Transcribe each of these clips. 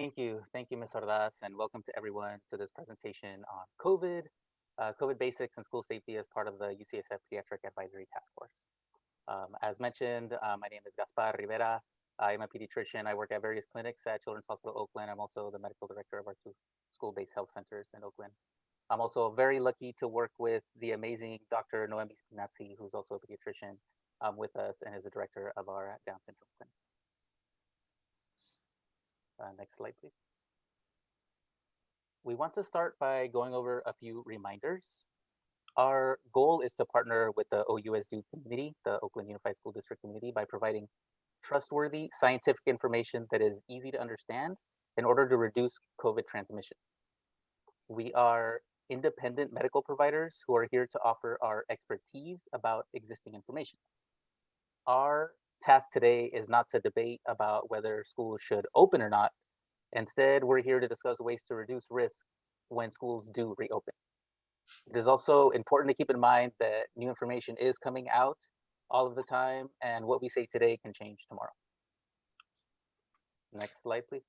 Thank you, Ms. Ordaz, and welcome to everyone to this presentation on COVID, COVID basics and school safety as part of the UCSF Pediatric Advisory Task Force. As mentioned, my name is Gaspar Rivera. I am a pediatrician. I work at various clinics at Children's Hospital Oakland. I'm also the medical director of our two school-based health centers in Oakland. I'm also very lucky to work with the amazing Dr. Noemi Spinazzi, who's also a pediatrician with us and is the director of our Down syndrome clinic. Next slide, please. We want to start by going over a few reminders. Our goal is to partner with the OUSD community, the Oakland Unified School District community, by providing trustworthy scientific information that is easy to understand in order to reduce COVID transmission. We are independent medical providers who are here to offer our expertise about existing information. Our task today is not to debate about whether schools should open or not. Instead, we're here to discuss ways to reduce risk when schools do reopen. It is also important to keep in mind that new information is coming out all of the time, and what we say today can change tomorrow. Next slide, please.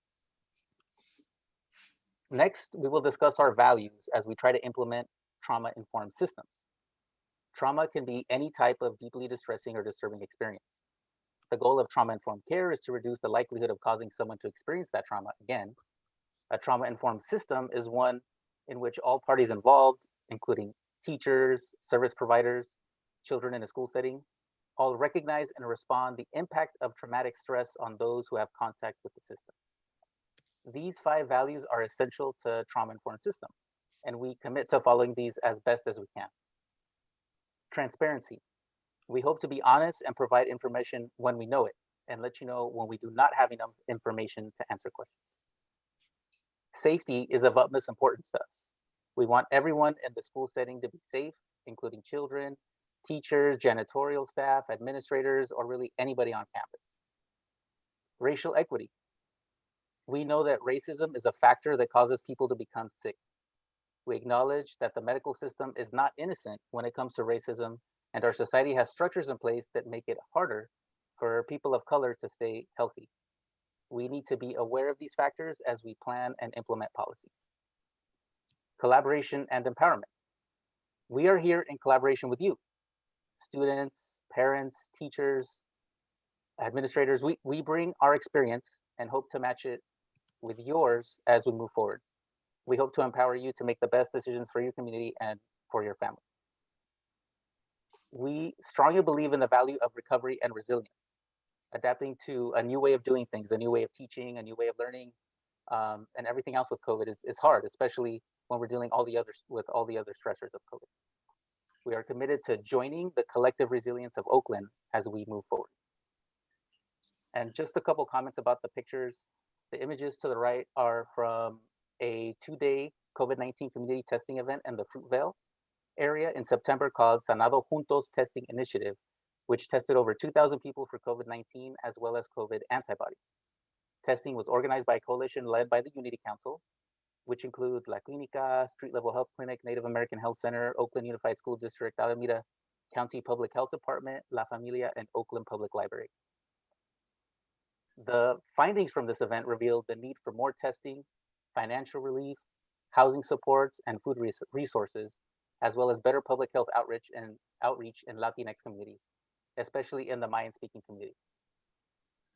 Next, we will discuss our values as we try to implement trauma-informed systems. Trauma can be any type of deeply distressing or disturbing experience. The goal of trauma-informed care is to reduce the likelihood of causing someone to experience that trauma again. A trauma-informed system is one in which all parties involved, including teachers, service providers, children in a school setting, all recognize and respond the impact of traumatic stress on those who have contact with the system. These 5 values are essential to trauma-informed system, and we commit to following these as best as we can. Transparency. We hope to be honest and provide information when we know it, and let you know when we do not have enough information to answer questions. Safety is of utmost importance to us. We want everyone in the school setting to be safe, including children, teachers, janitorial staff, administrators, or really anybody on campus. Racial equity. We know that racism is a factor that causes people to become sick. We acknowledge that the medical system is not innocent when it comes to racism, and our society has structures in place that make it harder for people of color to stay healthy. We need to be aware of these factors as we plan and implement policies. Collaboration and empowerment. We are here in collaboration with you, students, parents, teachers, administrators. We bring our experience and hope to match it with yours as we move forward. We hope to empower you to make the best decisions for your community and for your family. We strongly believe in the value of recovery and resilience. Adapting to a new way of doing things, a new way of teaching, a new way of learning, and everything else with COVID is hard, especially when we're dealing with all the other stressors of COVID. We are committed to joining the collective resilience of Oakland as we move forward. And just a couple comments about the pictures. The images to the right are from a 2-day COVID-19 community testing event in the Fruitvale area in September called Sanado Juntos Testing Initiative, which tested over 2,000 people for COVID-19 as well as COVID antibodies. Testing was organized by a coalition led by the Unity Council, which includes La Clinica, Street Level Health Clinic, Native American Health Center, Oakland Unified School District, Alameda County Public Health Department, La Familia, and Oakland Public Library. The findings from this event revealed the need for more testing, financial relief, housing supports, and food resources, as well as better public health outreach in Latinx communities, especially in the Mayan-speaking community.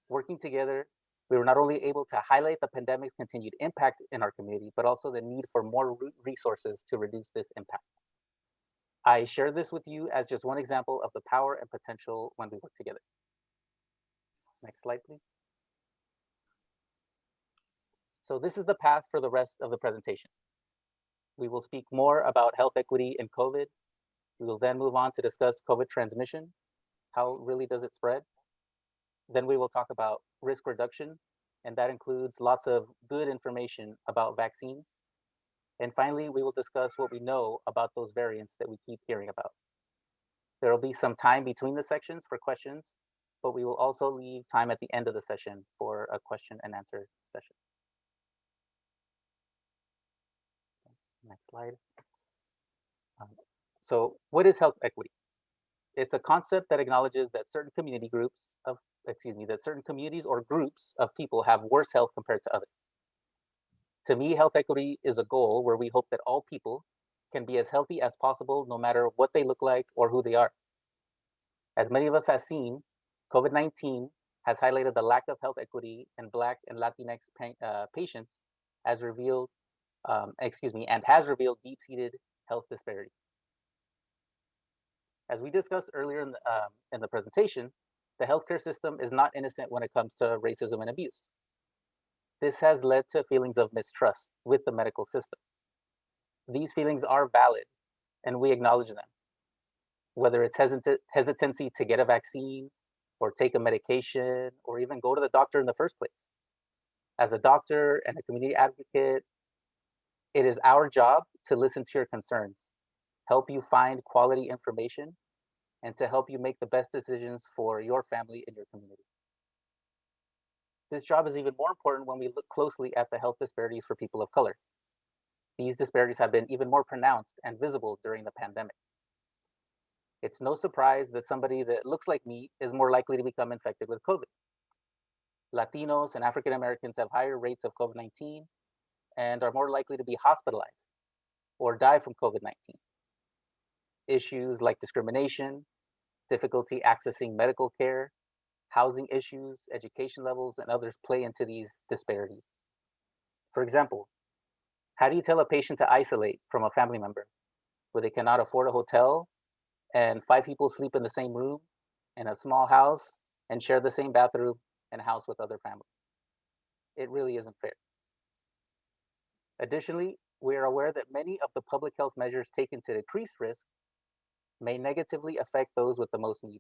Working together, we were not only able to highlight the pandemic's continued impact in our community, but also the need for more resources to reduce this impact. I share this with you as just one example of the power and potential when we work together. Next slide, please. So this is the path for the rest of the presentation. We will speak more about health equity in COVID. We will then move on to discuss COVID transmission. How really does it spread? Then we will talk about risk reduction, and that includes lots of good information about vaccines. And finally, we will discuss what we know about those variants that we keep hearing about. There will be some time between the sections for questions, but we will also leave time at the end of the session for a question and answer session. Next slide. So what is health equity? It's a concept that acknowledges that certain communities or groups of people have worse health compared to others. To me, health equity is a goal where we hope that all people can be as healthy as possible, no matter what they look like or who they are. As many of us have seen, COVID-19 has highlighted the lack of health equity in Black and Latinx patients, as revealed, and has revealed deep-seated health disparities. As we discussed earlier in the presentation, the healthcare system is not innocent when it comes to racism and abuse. This has led to feelings of mistrust with the medical system. These feelings are valid, and we acknowledge them. Whether it's hesitancy to get a vaccine or take a medication or even go to the doctor in the first place. As a doctor and a community advocate, it is our job to listen to your concerns, help you find quality information, and to help you make the best decisions for your family and your community. This job is even more important when we look closely at the health disparities for people of color. These disparities have been even more pronounced and visible during the pandemic. It's no surprise that somebody that looks like me is more likely to become infected with COVID. Latinos and African Americans have higher rates of COVID-19 and are more likely to be hospitalized or die from COVID-19. Issues like discrimination, difficulty accessing medical care, housing issues, education levels, and others play into these disparities. For example, how do you tell a patient to isolate from a family member where they cannot afford a hotel and 5 people sleep in the same room in a small house and share the same bathroom and house with other families? It really isn't fair. Additionally, we are aware that many of the public health measures taken to decrease risk may negatively affect those with the most need.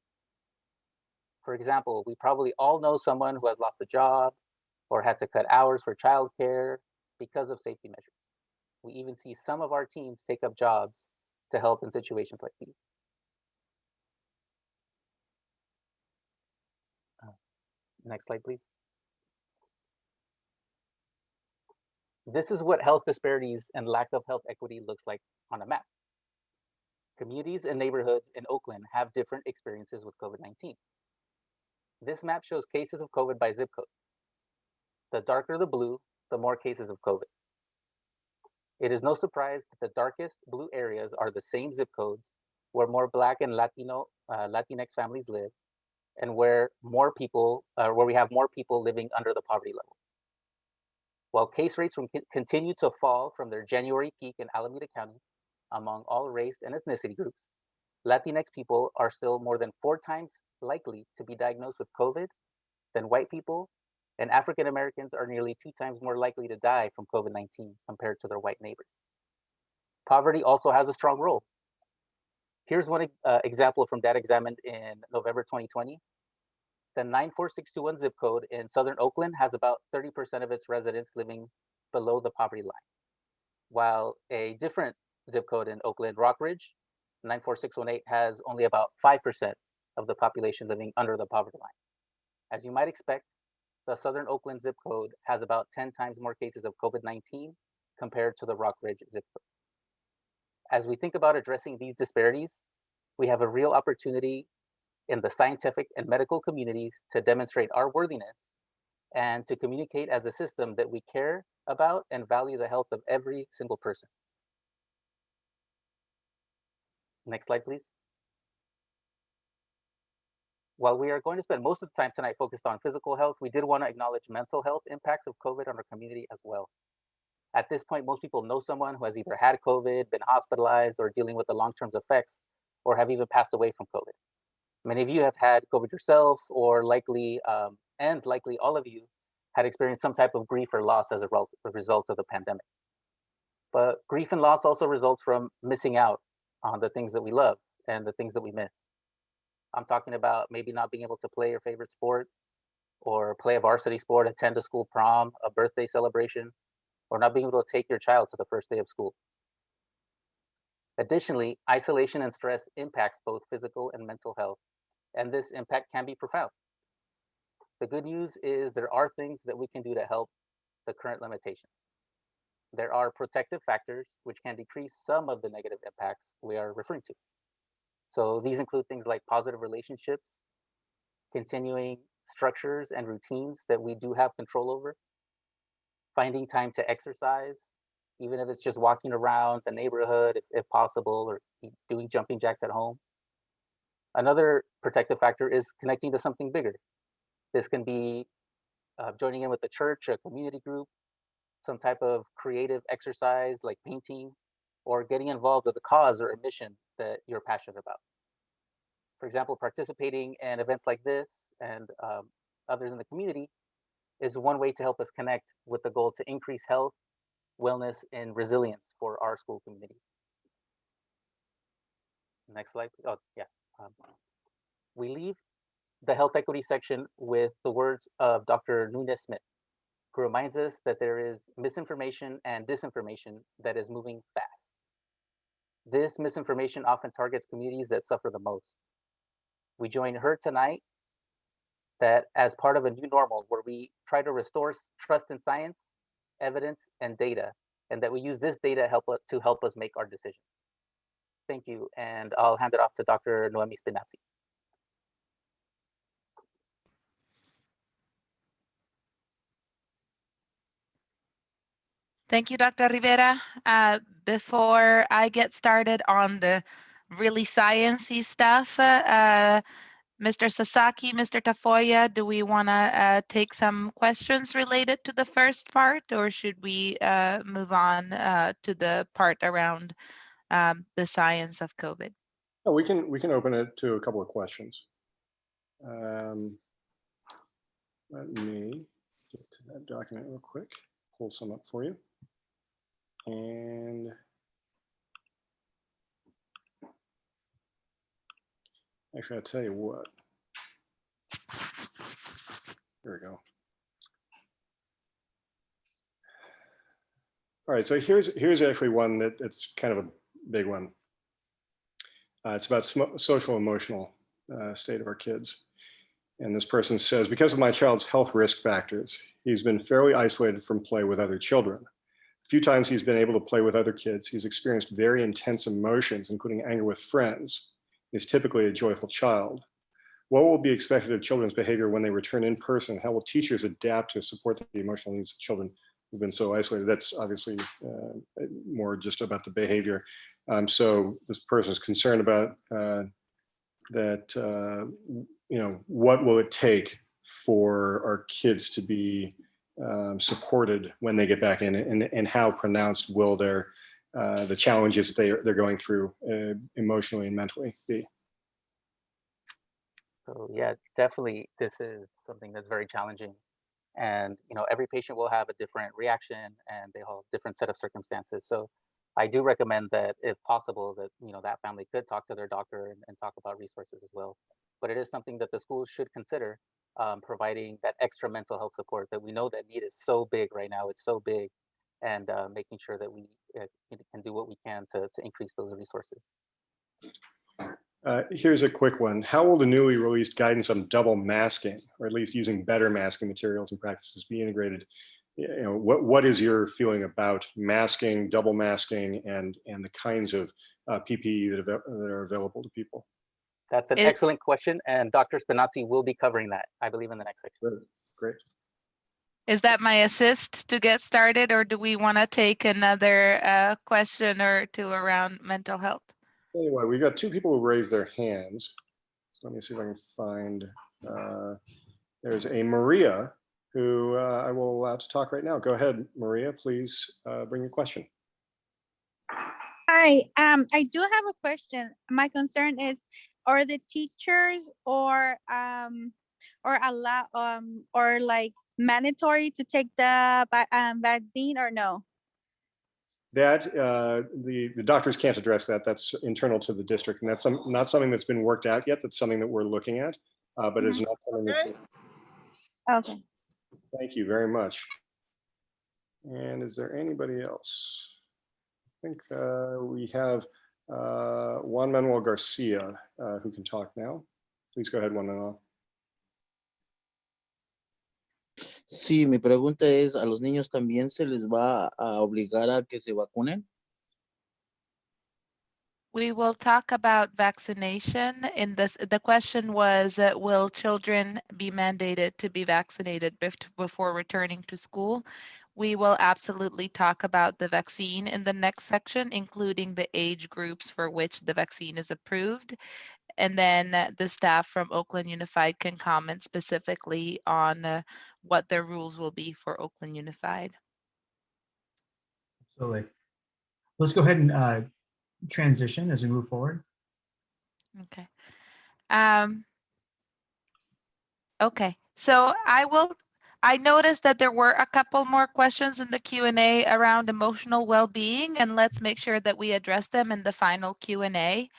For example, we probably all know someone who has lost a job or had to cut hours for childcare because of safety measures. We even see some of our teams take up jobs to help in situations like these. Next slide, please. This is what health disparities and lack of health equity looks like on a map. Communities and neighborhoods in Oakland have different experiences with COVID-19. This map shows cases of COVID by zip code. The darker the blue, the more cases of COVID. It is no surprise that the darkest blue areas are the same zip codes where more Black and Latinx families live, and where we have more people living under the poverty level. While case rates continue to fall from their January peak in Alameda County among all race and ethnicity groups, Latinx people are still more than 4 times likely to be diagnosed with COVID than white people, and African Americans are nearly 2 times more likely to die from COVID-19 compared to their white neighbors. Poverty also has a strong role. Here's one example from data examined in November 2020. The 94621 zip code in southern Oakland has about 30% of its residents living below the poverty line, while a different zip code in Oakland, Rockridge, 94618, has only about 5% of the population living under the poverty line. As you might expect, the southern Oakland zip code has about 10 times more cases of COVID-19 compared to the Rockridge zip code. As we think about addressing these disparities, we have a real opportunity in the scientific and medical communities to demonstrate our worthiness and to communicate as a system that we care about and value the health of every single person. Next slide, please. While we are going to spend most of the time tonight focused on physical health, we did want to acknowledge mental health impacts of COVID on our community as well. At this point, most people know someone who has either had COVID, been hospitalized, or dealing with the long-term effects, or have even passed away from COVID. Many of you have had COVID yourself, or likely all of you had experienced some type of grief or loss as a result of the pandemic. But grief and loss also results from missing out on the things that we love and the things that we miss. I'm talking about maybe not being able to play your favorite sport, or play a varsity sport, attend a school prom, a birthday celebration, or not being able to take your child to the first day of school. Additionally, isolation and stress impacts both physical and mental health, and this impact can be profound. The good news is there are things that we can do to help the current limitations. There are protective factors which can decrease some of the negative impacts we are referring to. So these include things like positive relationships, continuing structures and routines that we do have control over, finding time to exercise, even if it's just walking around the neighborhood, if possible, or doing jumping jacks at home. Another protective factor is connecting to something bigger. This can be joining in with the church, a community group, some type of creative exercise like painting, or getting involved with a cause or a mission that you're passionate about. For example, participating in events like this and others in the community is one way to help us connect with the goal to increase health, wellness, and resilience for our school communities. Next slide. Oh, yeah. We leave the health equity section with the words of Dr. Nunez Smith, who reminds us that there is misinformation and disinformation that is moving fast. This misinformation often targets communities that suffer the most. We join her tonight that as part of a new normal where we try to restore trust in science, evidence, and data, and that we use this data to help us make our decisions. Thank you, and I'll hand it off to Dr. Noemi Spinazzi. Thank you, Dr. Rivera. Before I get started on the really sciencey stuff, Mr. Sasaki, Mr. Tafoya, do we want to take some questions related to the first part, or should we move on to the part around the science of COVID? Oh, we can open it to a couple of questions. Let me get to that document real quick, pull some up for you. And actually, I'll tell you what. Here we go. All right, so here's actually one that's kind of a big one. It's about social emotional state of our kids. And this person says, because of my child's health risk factors, he's been fairly isolated from play with other children. A few times he's been able to play with other kids. He's experienced very intense emotions, including anger with friends. He's typically a joyful child. What will be expected of children's behavior when they return in person? How will teachers adapt to support the emotional needs of children who've been so isolated? That's obviously more just about the behavior. So this person is concerned about that, what will it take for our kids to be supported when they get back in, and how pronounced will the challenges they're going through emotionally and mentally be? So yeah, definitely this is something that's very challenging. And every patient will have a different reaction and they have a different set of circumstances. So I do recommend that if possible that that family could talk to their doctor and talk about resources as well. But it is something that the schools should consider, providing that extra mental health support that we know that need is so big right now. It's so big, and making sure that we can do what we can to increase those resources. Here's a quick one. How will the newly released guidance on double masking, or at least using better masking materials and practices, be integrated? What is your feeling about masking, double masking, and the kinds of PPE that are available to people? That's an excellent question, and Dr. Spinazzi will be covering that, I believe, in the next section. Great. Is that my assist to get started, or do we want to take another question or two around mental health? Anyway, we've got two people who raised their hands. So let me see if I can find, there's a Maria who I will allow to talk right now. Go ahead, Maria, please bring your question. Hi, I do have a question. My concern is, are the teachers or like mandatory to take the vaccine or no? That the doctors can't address that. That's internal to the district, and that's not something that's been worked out yet. That's something that we're looking at, but it's not something that's been... Okay. Thank you very much. And is there anybody else? I think we have Juan Manuel Garcia who can talk now. Please go ahead, Juan Manuel. Sí, mi pregunta es, ¿a los niños también se les va a obligar a que se vacunen? We will talk about vaccination. The question was, will children be mandated to be vaccinated before returning to school? We will absolutely talk about the vaccine in the next section, including the age groups for which the vaccine is approved. And then the staff from Oakland Unified can comment specifically on what their rules will be for Oakland Unified. Absolutely. Let's go ahead and transition as we move forward. Okay. Okay, so I noticed that there were a couple more questions in the Q&A around emotional well-being, and let's make sure that we address them in the final Q&A.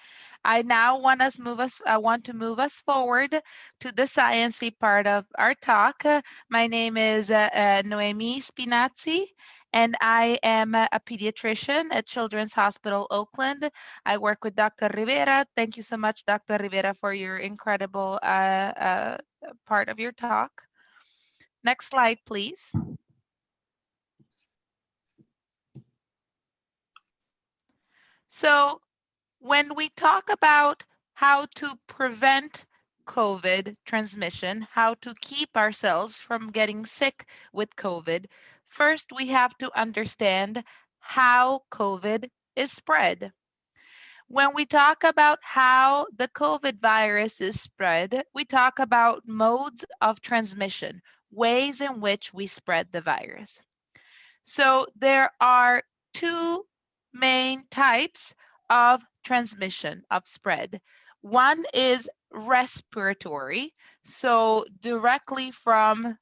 I now want to move us forward to the sciencey part of our talk. My name is Noemi Spinazzi, and I am a pediatrician at Children's Hospital Oakland. I work with Dr. Rivera. Thank you so much, Dr. Rivera, for your incredible part of your talk. Next slide, please. So when we talk about how to prevent COVID transmission, how to keep ourselves from getting sick with COVID, first we have to understand how COVID is spread. When we talk about how the COVID virus is spread, we talk about modes of transmission, ways in which we spread the virus. So there are two main types of transmission, of spread. One is respiratory, so directly from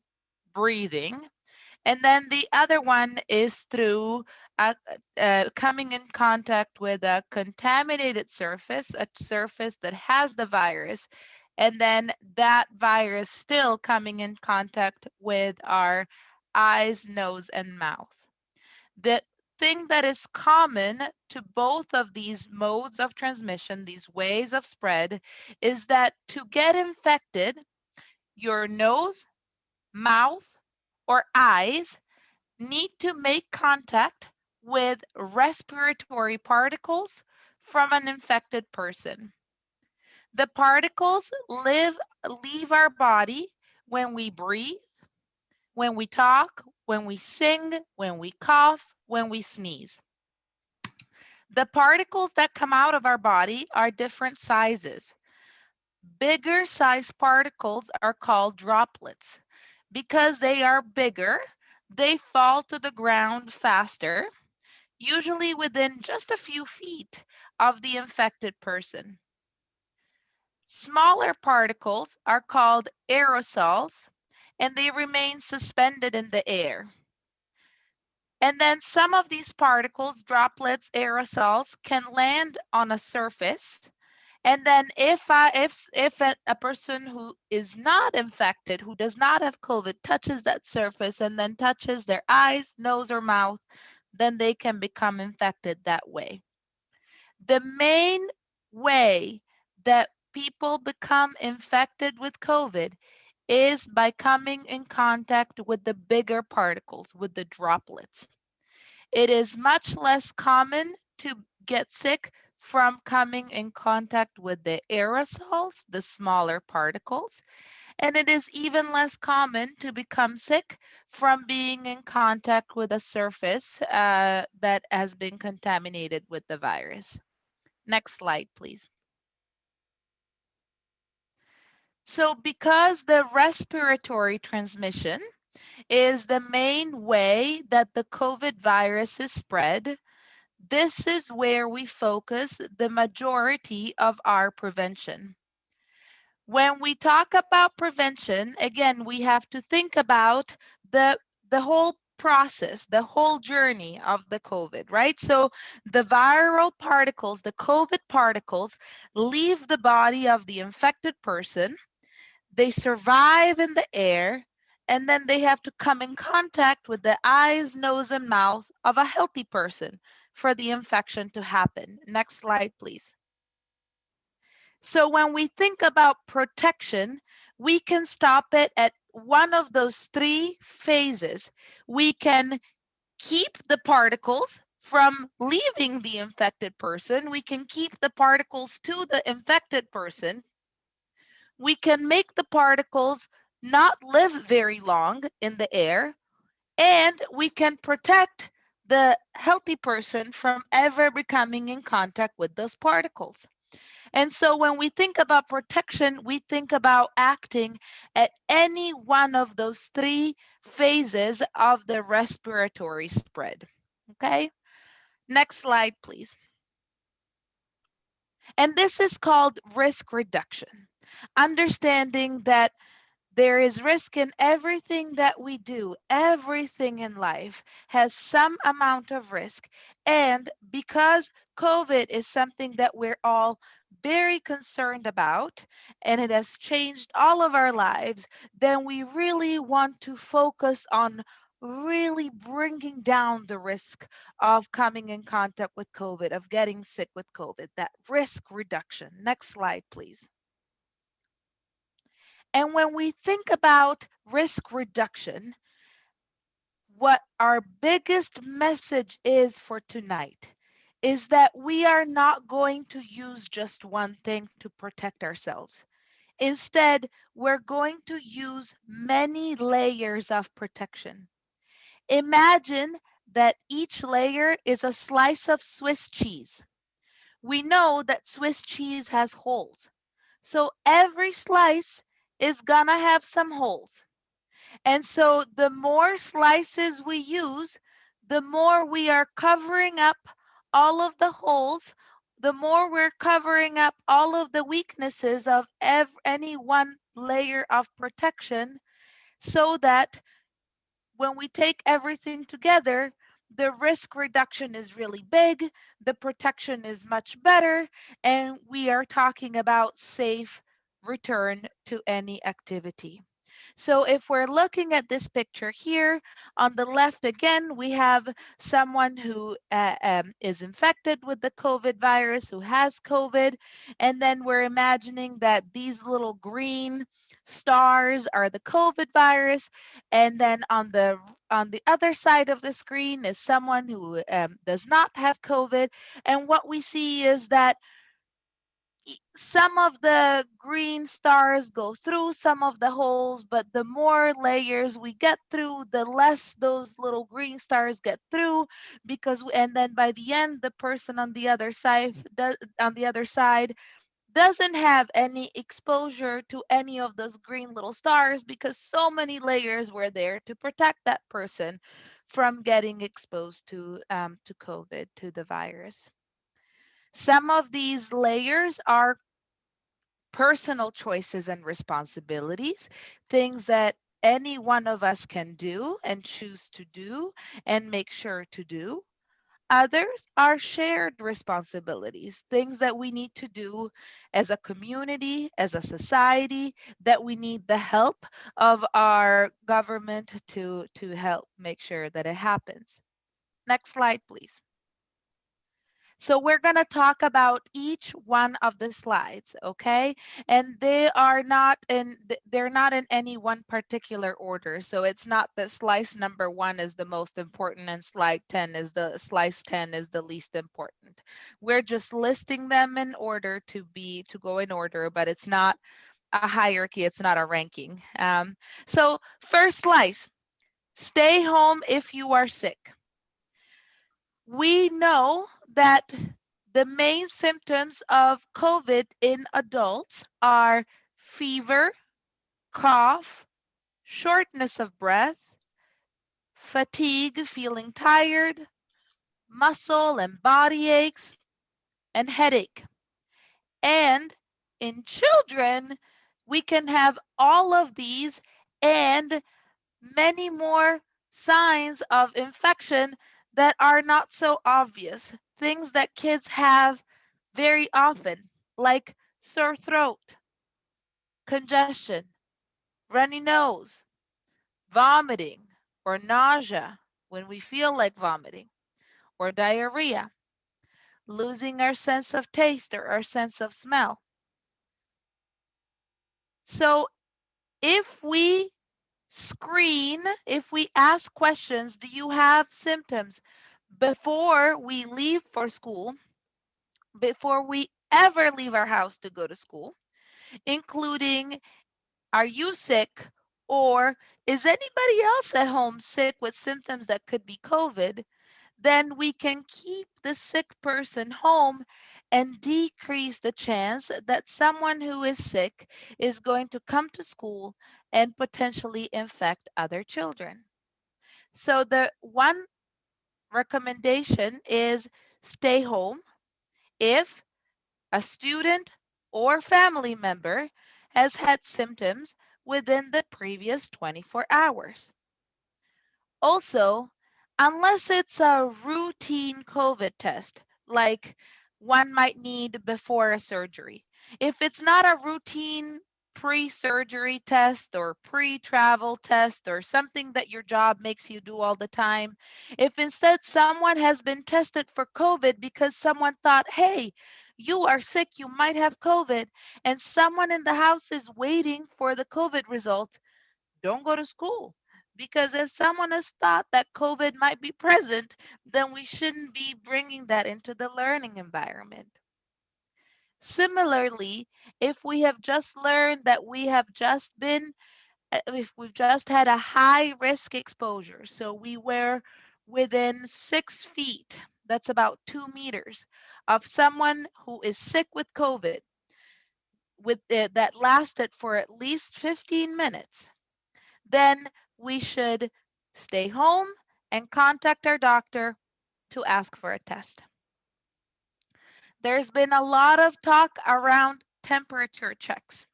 breathing. And then the other one is through coming in contact with a contaminated surface, a surface that has the virus, and then that virus still coming in contact with our eyes, nose, and mouth. The thing that is common to both of these modes of transmission, these ways of spread, is that to get infected, your nose, mouth, or eyes need to make contact with respiratory particles from an infected person. The particles leave our body when we breathe, when we talk, when we sing, when we cough, when we sneeze. The particles that come out of our body are different sizes. Bigger size particles are called droplets. Because they are bigger, they fall to the ground faster, usually within just a few feet of the infected person. Smaller particles are called aerosols, and they remain suspended in the air. And then some of these particles, droplets, aerosols, can land on a surface. And then if a person who is not infected, who does not have COVID, touches that surface and then touches their eyes, nose, or mouth, then they can become infected that way. The main way that people become infected with COVID is by coming in contact with the bigger particles, with the droplets. It is much less common to get sick from coming in contact with the aerosols, the smaller particles, and it is even less common to become sick from being in contact with a surface that has been contaminated with the virus. Next slide, please. So because the respiratory transmission is the main way that the COVID virus is spread, this is where we focus the majority of our prevention. When we talk about prevention, again, we have to think about the whole process, the whole journey of the COVID, right? So the viral particles, the COVID particles, leave the body of the infected person. They survive in the air, and then they have to come in contact with the eyes, nose, and mouth of a healthy person for the infection to happen. Next slide, please. So when we think about protection, we can stop it at one of those three phases. We can keep the particles from leaving the infected person. We can keep the particles to the infected person. We can make the particles not live very long in the air, And we can protect the healthy person from ever becoming in contact with those particles. And so when we think about protection, we think about acting at any one of those three phases of the respiratory spread. Okay, next slide, please. And this is called risk reduction. Understanding that there is risk in everything that we do. Everything in life has some amount of risk. And because COVID is something that we're all very concerned about, and it has changed all of our lives, then we really want to focus on really bringing down the risk of coming in contact with COVID, of getting sick with COVID, that risk reduction. Next slide, please. And when we think about risk reduction, what our biggest message is for tonight is that we are not going to use just one thing to protect ourselves. Instead, we're going to use many layers of protection. Imagine that each layer is a slice of Swiss cheese. We know that Swiss cheese has holes. So every slice is gonna have some holes. And so the more slices we use, the more we are covering up all of the holes, the more we're covering up all of the weaknesses of any one layer of protection, so that when we take everything together, the risk reduction is really big, the protection is much better, and we are talking about safe return to any activity. So if we're looking at this picture here, on the left again, we have someone who is infected with the COVID virus, who has COVID, and then we're imagining that these little green stars are the COVID virus, and then on the other side of the screen is someone who does not have COVID, and what we see is that some of the green stars go through some of the holes, but the more layers we get through, the less those little green stars get through, and then by the end, the person on the other side doesn't have any exposure to any of those green little stars, because so many layers were there to protect that person from getting exposed to COVID, to the virus. Some of these layers are personal choices and responsibilities, things that any one of us can do and choose to do and make sure to do. Others are shared responsibilities, things that we need to do as a community, as a society, that we need the help of our government to help make sure that it happens. Next slide, please. So we're going to talk about each one of the slides, okay? And they're not in any one particular order. So it's not that slice number 1 is the most important and slice 10 is the least important. We're just listing them in order to go in order, but it's not a hierarchy, it's not a ranking. So first slice, stay home if you are sick. We know that the main symptoms of COVID in adults are fever, cough, shortness of breath, fatigue, feeling tired, muscle and body aches, and headache. And in children, we can have all of these and many more signs of infection that are not so obvious, things that kids have very often, like sore throat, congestion, runny nose, vomiting or nausea when we feel like vomiting, or diarrhea, losing our sense of taste or our sense of smell. So if we if we ask questions, do you have symptoms, before we leave for school, before we ever leave our house to go to school, including, are you sick, or Is anybody else at home sick with symptoms that could be COVID? Then we can keep the sick person home and decrease the chance that someone who is sick is going to come to school and potentially infect other children. So the one recommendation is stay home if a student or family member has had symptoms within the previous 24 hours. Also, unless it's a routine COVID test, like one might need before a surgery, if it's not a routine pre-surgery test or pre-travel test or something that your job makes you do all the time, if instead someone has been tested for COVID because someone thought, hey, you are sick, you might have COVID, and someone in the house is waiting for the COVID result, don't go to school. Because if someone has thought that COVID might be present, then we shouldn't be bringing that into the learning environment. Similarly, if we have just learned that we have just been, if we've just had a high risk exposure, so we were within 6 feet, that's about 2 meters, of someone who is sick with COVID, that lasted for at least 15 minutes, then we should stay home and contact our doctor to ask for a test. There's been a lot of talk around temperature checks.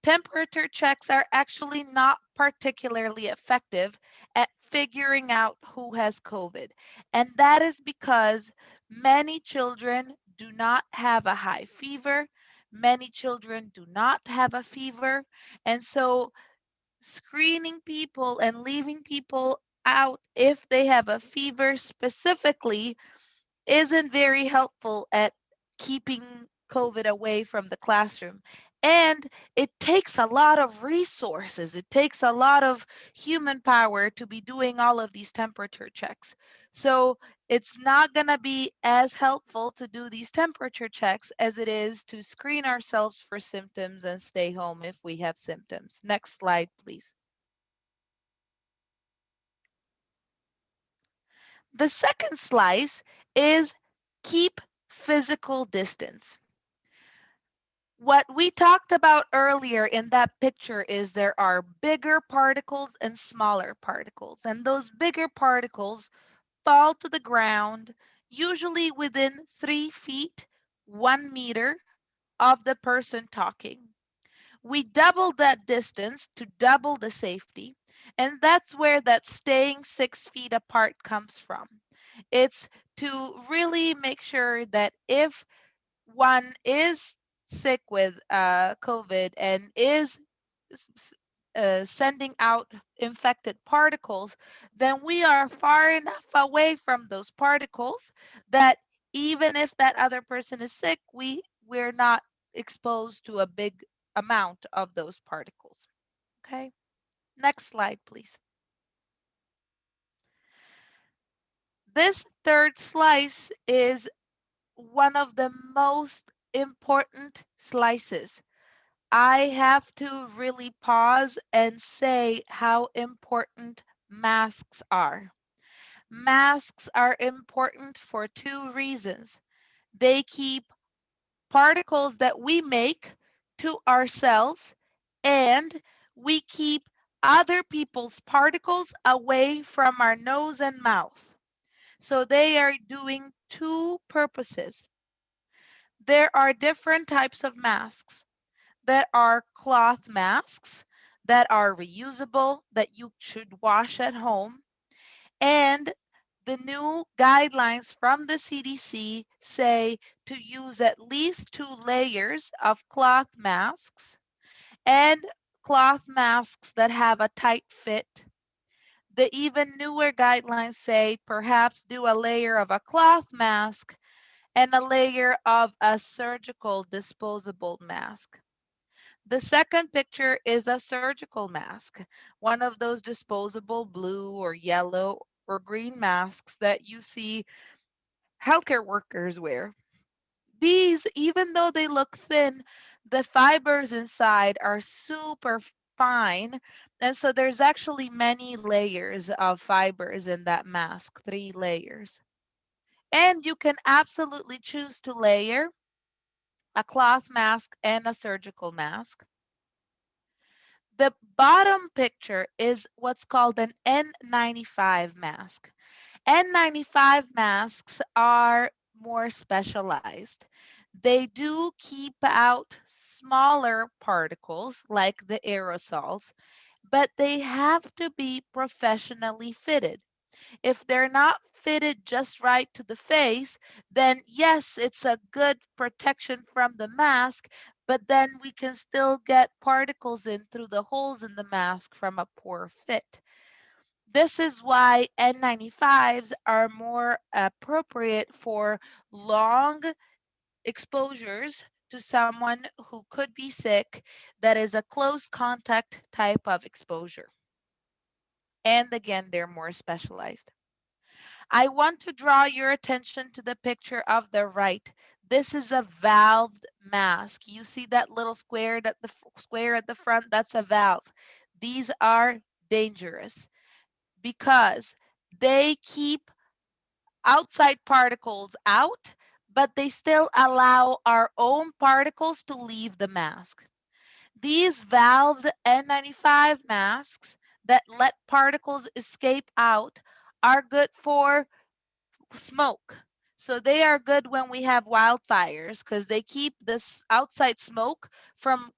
Temperature checks are actually not particularly effective at figuring out who has COVID. And that is because many children do not have a high fever. Many children do not have a fever. And so screening people and leaving people out if they have a fever specifically isn't very helpful at keeping COVID away from the classroom. And it takes a lot of resources. It takes a lot of human power to be doing all of these temperature checks. So it's not going to be as helpful to do these temperature checks as it is to screen ourselves for symptoms and stay home if we have symptoms. Next slide, please. The second slice is keep physical distance. What we talked about earlier in that picture is there are bigger particles and smaller particles, and those bigger particles fall to the ground, usually within 3 feet, 1 meter of the person talking. We doubled that distance to double the safety, and that's where that staying 6 feet apart comes from. It's to really make sure that if one is sick with COVID and is sending out infected particles, then we are far enough away from those particles that even if that other person is sick, we're not exposed to a big amount of those particles. Okay, next slide, please. This third slice is one of the most important slices. I have to really pause and say how important masks are. Masks are important for two reasons. They keep particles that we make to ourselves, and we keep other people's particles away from our nose and mouth. So they are doing two purposes. There are different types of masks. There are cloth masks that are reusable, that you should wash at home. And the new guidelines from the CDC say to use at least 2 layers of cloth masks and cloth masks that have a tight fit. The even newer guidelines say perhaps do a layer of a cloth mask and a layer of a surgical disposable mask. The second picture is a surgical mask, one of those disposable blue or yellow or green masks that you see healthcare workers wear. These, even though they look thin, the fibers inside are super fine. And so there's actually many layers of fibers in that mask, 3 layers. And you can absolutely choose to layer a cloth mask and a surgical mask. The bottom picture is what's called an N95 mask. N95 masks are more specialized. They do keep out smaller particles like the aerosols, but they have to be professionally fitted. If they're not fitted just right to the face, then yes, it's a good protection from the mask, but then we can still get particles in through the holes in the mask from a poor fit. This is why N95s are more appropriate for long exposures to someone who could be sick, that is a close contact type of exposure. And again, they're more specialized. I want to draw your attention to the picture of the right. This is a valved mask. You see that little square at the front? That's a valve. These are dangerous because they keep outside particles out, but they still allow our own particles to leave the mask. These valved N95 masks that let particles escape out are good for smoke. So they are good when we have wildfires because they keep this outside smoke from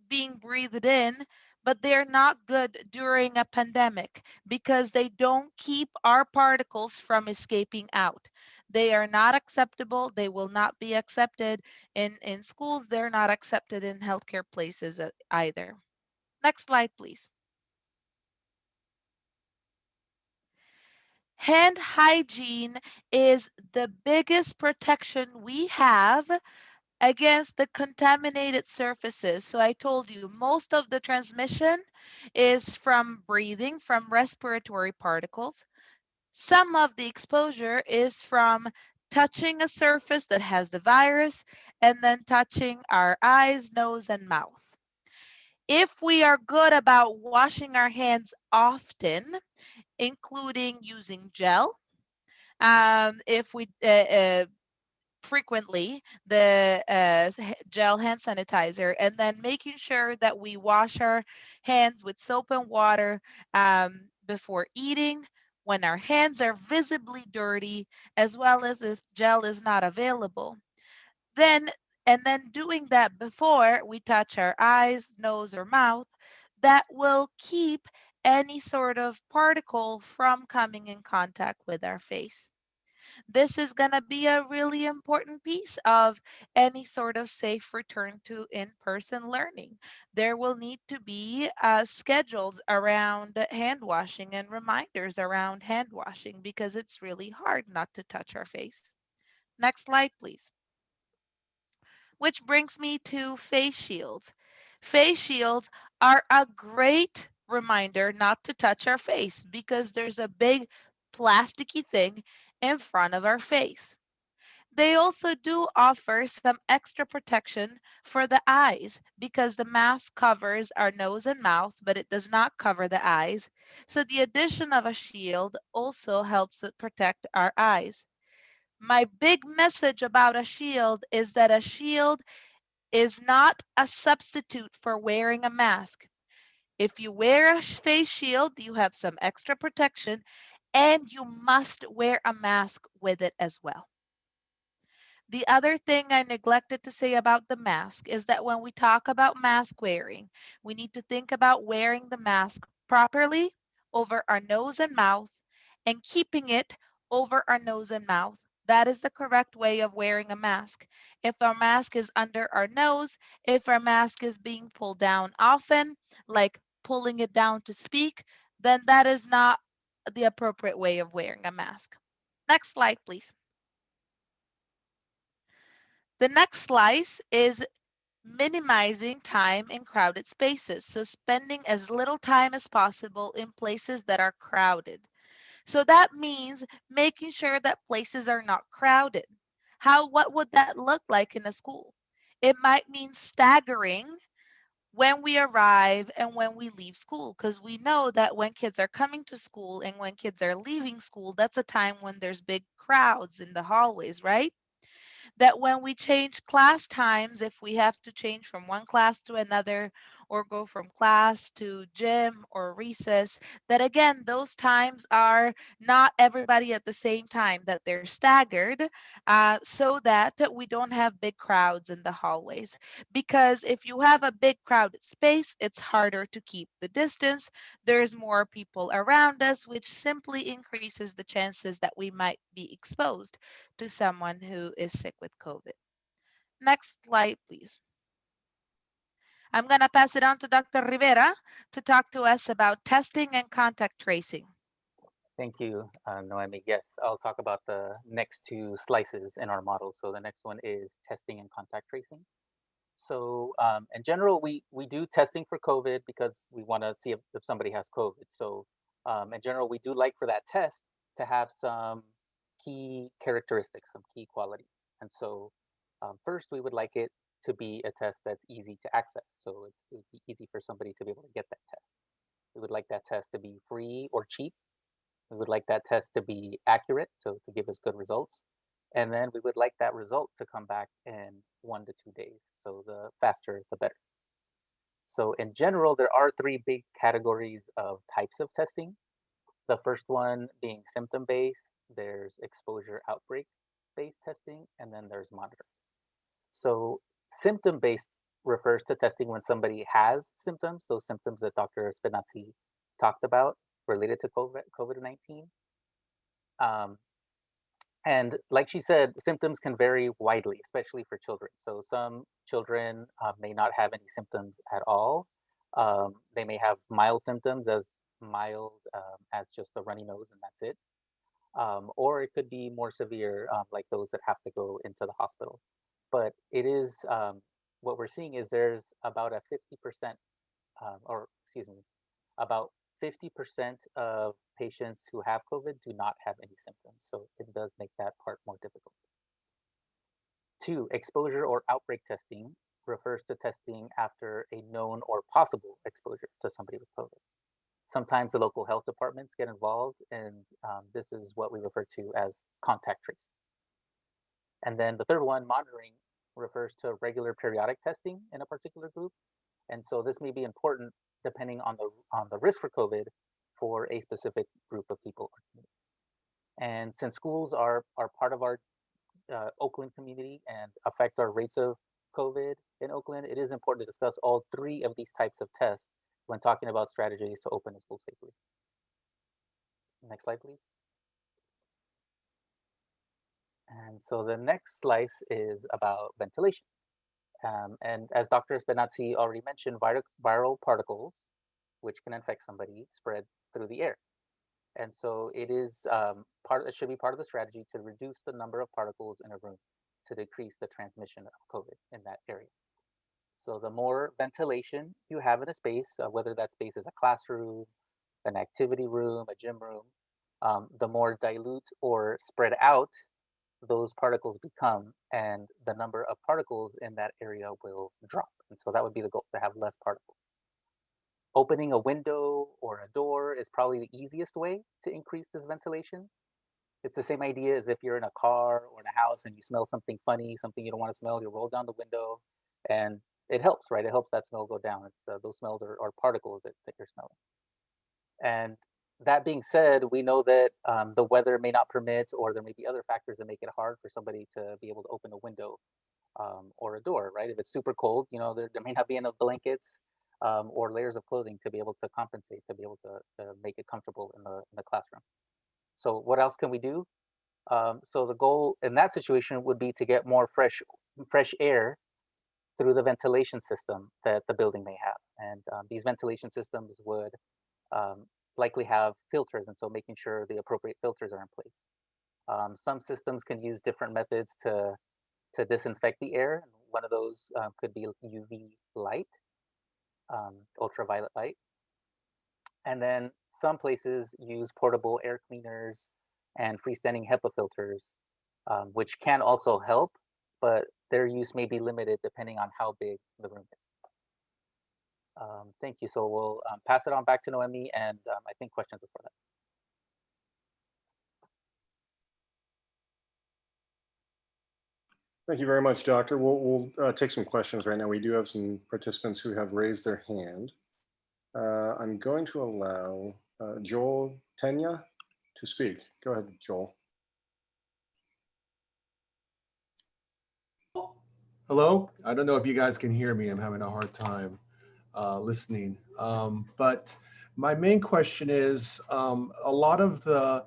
being breathed in, but they're not good during a pandemic because they don't keep our particles from escaping out. They are not acceptable. They will not be accepted in schools. They're not accepted in healthcare places either. Next slide, please. Hand hygiene is the biggest protection we have against the contaminated surfaces. So I told you most of the transmission is from breathing, from respiratory particles. Some of the exposure is from touching a surface that has the virus and then touching our eyes, nose, and mouth. If we are good about washing our hands often, including using gel, if we frequently the gel hand sanitizer, and then making sure that we wash our hands with soap and water before eating, when our hands are visibly dirty, as well as if gel is not available. And then doing that before we touch our eyes, nose, or mouth, that will keep any sort of particle from coming in contact with our face. This is going to be a really important piece of any sort of safe return to in-person learning. There will need to be schedules around hand washing and reminders around hand washing because it's really hard not to touch our face. Next slide, please. Which brings me to face shields. Face shields are a great reminder not to touch our face because there's a big plasticky thing in front of our face. They also do offer some extra protection for the eyes because the mask covers our nose and mouth, but it does not cover the eyes. So the addition of a shield also helps it protect our eyes. My big message about a shield is that a shield is not a substitute for wearing a mask. If you wear a face shield, you have some extra protection, and you must wear a mask with it as well. The other thing I neglected to say about the mask is that when we talk about mask wearing, we need to think about wearing the mask properly over our nose and mouth and keeping it over our nose and mouth. That is the correct way of wearing a mask. If our mask is under our nose, if our mask is being pulled down often, like pulling it down to speak, then that is not the appropriate way of wearing a mask. Next slide, please. The next slice is minimizing time in crowded spaces. So spending as little time as possible in places that are crowded. So that means making sure that places are not crowded. What would that look like in a school? It might mean staggering when we arrive and when we leave school, because we know that when kids are coming to school and when kids are leaving school, that's a time when there's big crowds in the hallways, right? That when we change class times, if we have to change from one class to another or go from class to gym or recess, that again, those times are not everybody at the same time, that they're staggered so that we don't have big crowds in the hallways. Because if you have a big crowded space, it's harder to keep the distance. There's more people around us, which simply increases the chances that we might be exposed to someone who is sick with COVID. Next slide, please. I'm going to pass it on to Dr. Rivera to talk to us about testing and contact tracing. Thank you, Noemi. Yes, I'll talk about the next two slices in our model. So the next one is testing and contact tracing. So in general, we do testing for COVID because we want to see if somebody has COVID. So in general, we do like for that test to have some key characteristics, some key qualities. And so first, we would like it to be a test that's easy to access. So it would be easy for somebody to be able to get that test. We would like that test to be free or cheap. We would like that test to be accurate, so to give us good results. And then we would like that result to come back in 1 to 2 days. So the faster, the better. So in general, there are three big categories of types of testing. The first one being symptom-based, there's exposure outbreak-based testing, and then there's monitoring. So symptom-based refers to testing when somebody has symptoms, those symptoms that Dr. Spinazzi talked about related to COVID-19. And like she said, symptoms can vary widely, especially for children. So some children may not have any symptoms at all. They may have mild symptoms, as mild as just a runny nose, and that's it. Or it could be more severe, like those that have to go into the hospital. But it is, what we're seeing is there's about a 50%, or excuse me, about 50% of patients who have COVID do not have any symptoms. So it does make that part more difficult. Two, exposure or outbreak testing refers to testing after a known or possible exposure to somebody with COVID. Sometimes the local health departments get involved, and this is what we refer to as contact tracing. And then the third one, monitoring, refers to regular periodic testing in a particular group. And so this may be important depending on the risk for COVID for a specific group of people. And since schools are part of our Oakland community and affect our rates of COVID in Oakland, it is important to discuss all three of these types of tests when talking about strategies to open a school safely. Next slide, please. And so the next slice is about ventilation. And as Dr. Spinazzi already mentioned, viral particles, which can infect somebody, spread through the air. And so it is it should be part of the strategy to reduce the number of particles in a room to decrease the transmission of COVID in that area. So the more ventilation you have in a space, whether that space is a classroom, an activity room, a gym room, the more dilute or spread out those particles become, and the number of particles in that area will drop. And so that would be the goal, to have less particles. Opening a window or a door is probably the easiest way to increase this ventilation. It's the same idea as if you're in a car or in a house and you smell something funny, something you don't want to smell, you roll down the window and it helps, right? It helps that smell go down. It's those smells are particles that you're smelling. And that being said, we know that the weather may not permit, or there may be other factors that make it hard for somebody to be able to open a window or a door, right? If it's super cold, there may not be enough blankets or layers of clothing to be able to compensate, to be able to make it comfortable in the classroom. So what else can we do? So the goal in that situation would be to get more fresh air through the ventilation system that the building may have. And these ventilation systems would likely have filters, and so making sure the appropriate filters are in place. Some systems can use different methods to disinfect the air. One of those could be UV light, ultraviolet light. And then some places use portable air cleaners and freestanding HEPA filters, which can also help, but their use may be limited depending on how big the room is. Thank you. So we'll pass it on back to Noemi, and I think questions before that. Thank you very much, Doctor. We'll take some questions right now. We do have some participants who have raised their hand. I'm going to allow Joel Tenya to speak. Go ahead, Joel. Hello, I don't know if you guys can hear me. I'm having a hard time listening. But my main question is, a lot of the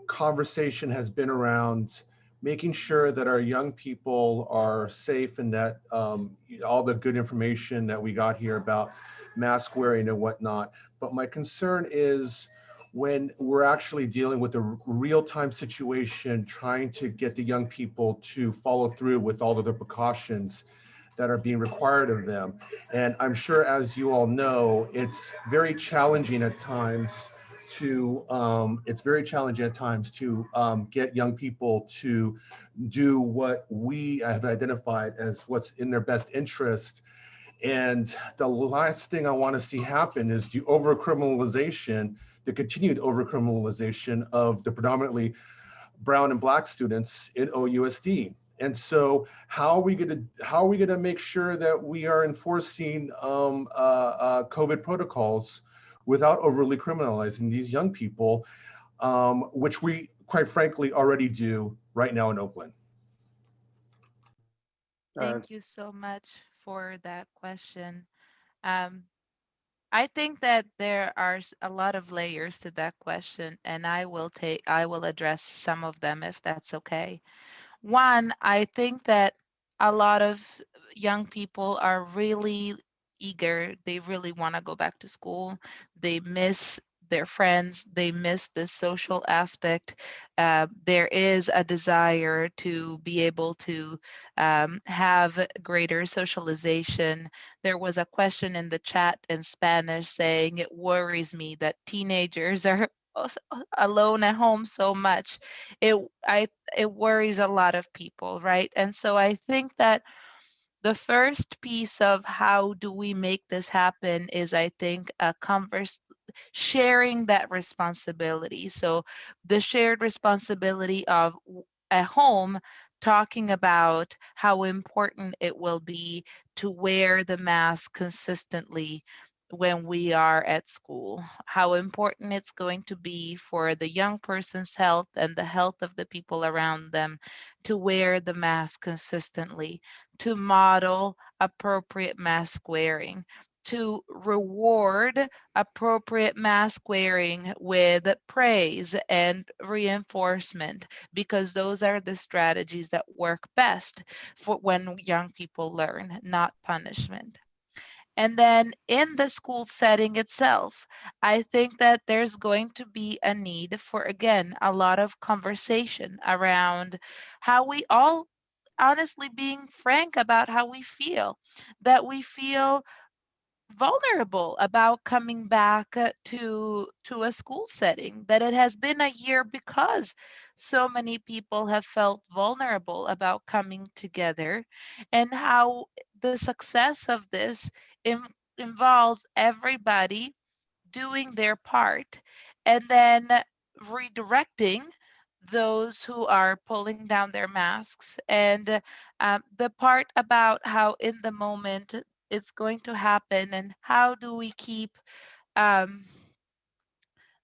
conversation has been around making sure that our young people are safe and that all the good information that we got here about mask wearing and whatnot. But my concern is when we're actually dealing with a real-time situation, trying to get the young people to follow through with all of the precautions that are being required of them. And I'm sure, as you all know, it's very challenging at times to get young people to do what we have identified as what's in their best interest. And the last thing I want to see happen is the overcriminalization, the continued overcriminalization of the predominantly brown and black students in OUSD. And so how are we going to make sure that we are enforcing COVID protocols without overly criminalizing these young people, which we quite frankly already do right now in Oakland? Thank you so much for that question. I think that there are a lot of layers to that question, and I will address some of them if that's okay. One, I think that a lot of young people are really eager. They really want to go back to school. They miss their friends. They miss the social aspect. There is a desire to be able to have greater socialization. There was a question in the chat in Spanish saying, it worries me that teenagers are alone at home so much. It worries a lot of people, right? And so I think that the first piece of how do we make this happen is, I think, sharing that responsibility. So the shared responsibility of at home, talking about how important it will be to wear the mask consistently when we are at school, how important it's going to be for the young person's health and the health of the people around them to wear the mask consistently, to model appropriate mask wearing, to reward appropriate mask wearing with praise and reinforcement, because those are the strategies that work best for when young people learn, not punishment. And then in the school setting itself, I think that there's going to be a need for, again, a lot of conversation around how we all honestly being frank about how we feel, that we feel vulnerable about coming back to a school setting, that it has been a year because so many people have felt vulnerable about coming together, and how the success of this involves everybody doing their part and then redirecting those who are pulling down their masks, and the part about how in the moment it's going to happen, and how do we keep um,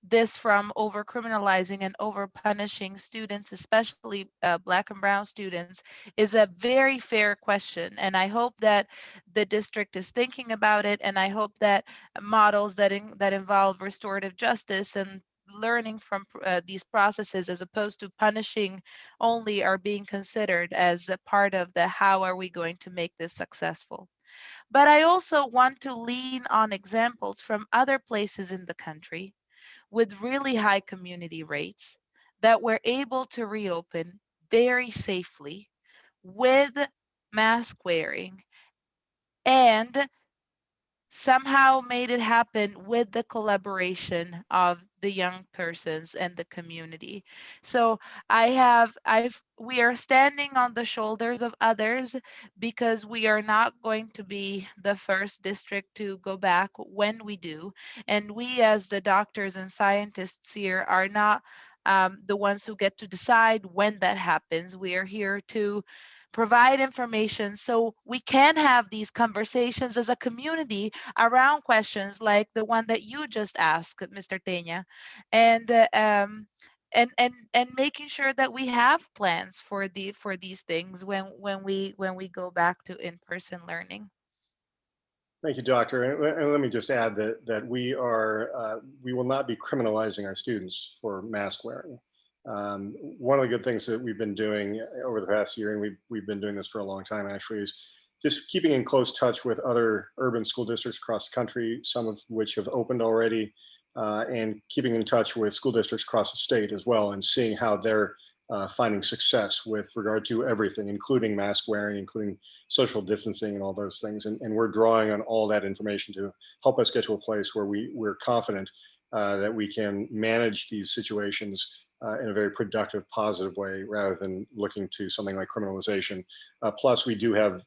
this from over criminalizing and over punishing students, especially Black and Brown students, is a very fair question. And I hope that the district is thinking about it. And I hope that models that involve restorative justice and learning from these processes, as opposed to punishing only, are being considered as a part of the how are we going to make this successful. But I also want to lean on examples from other places in the country with really high community rates that were able to reopen very safely with mask wearing and somehow made it happen with the collaboration of the young persons and the community. So we are standing on the shoulders of others, because we are not going to be the first district to go back when we do. And we, as the doctors and scientists here, are not the ones who get to decide when that happens. We are here to provide information so we can have these conversations as a community around questions like the one that you just asked, Mr. Teña, and making sure that we have plans for these things when we go back to in-person learning. Thank you, Doctor. And let me just add that we will not be criminalizing our students for mask wearing. One of the good things that we've been doing over the past year, and we've been doing this for a long time actually, is just keeping in close touch with other urban school districts across the country, some of which have opened already, and keeping in touch with school districts across the state as well, and seeing how they're finding success with regard to everything, including mask wearing, including social distancing and all those things. And we're drawing on all that information to help us get to a place where we're confident that we can manage these situations in a very productive, positive way, rather than looking to something like criminalization. Plus, we do have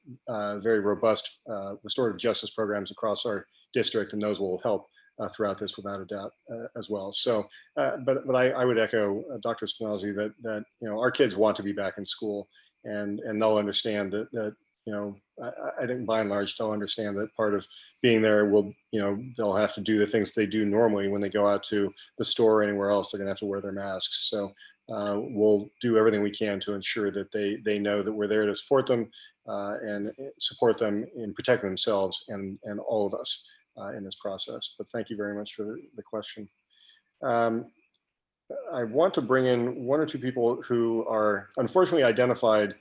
very robust restorative justice programs across our district, and those will help throughout this without a doubt as well. So, but I would echo Dr. Spinozzi that our kids want to be back in school, and they'll understand that I think by and large they'll understand that part of being there will they'll have to do the things they do normally when they go out to the store or anywhere else. They're gonna have to wear their masks. So we'll do everything we can to ensure that they know that we're there to support them and support them in protecting themselves and all of us in this process. But thank you very much for the question. I want to bring in one or two people who are unfortunately identified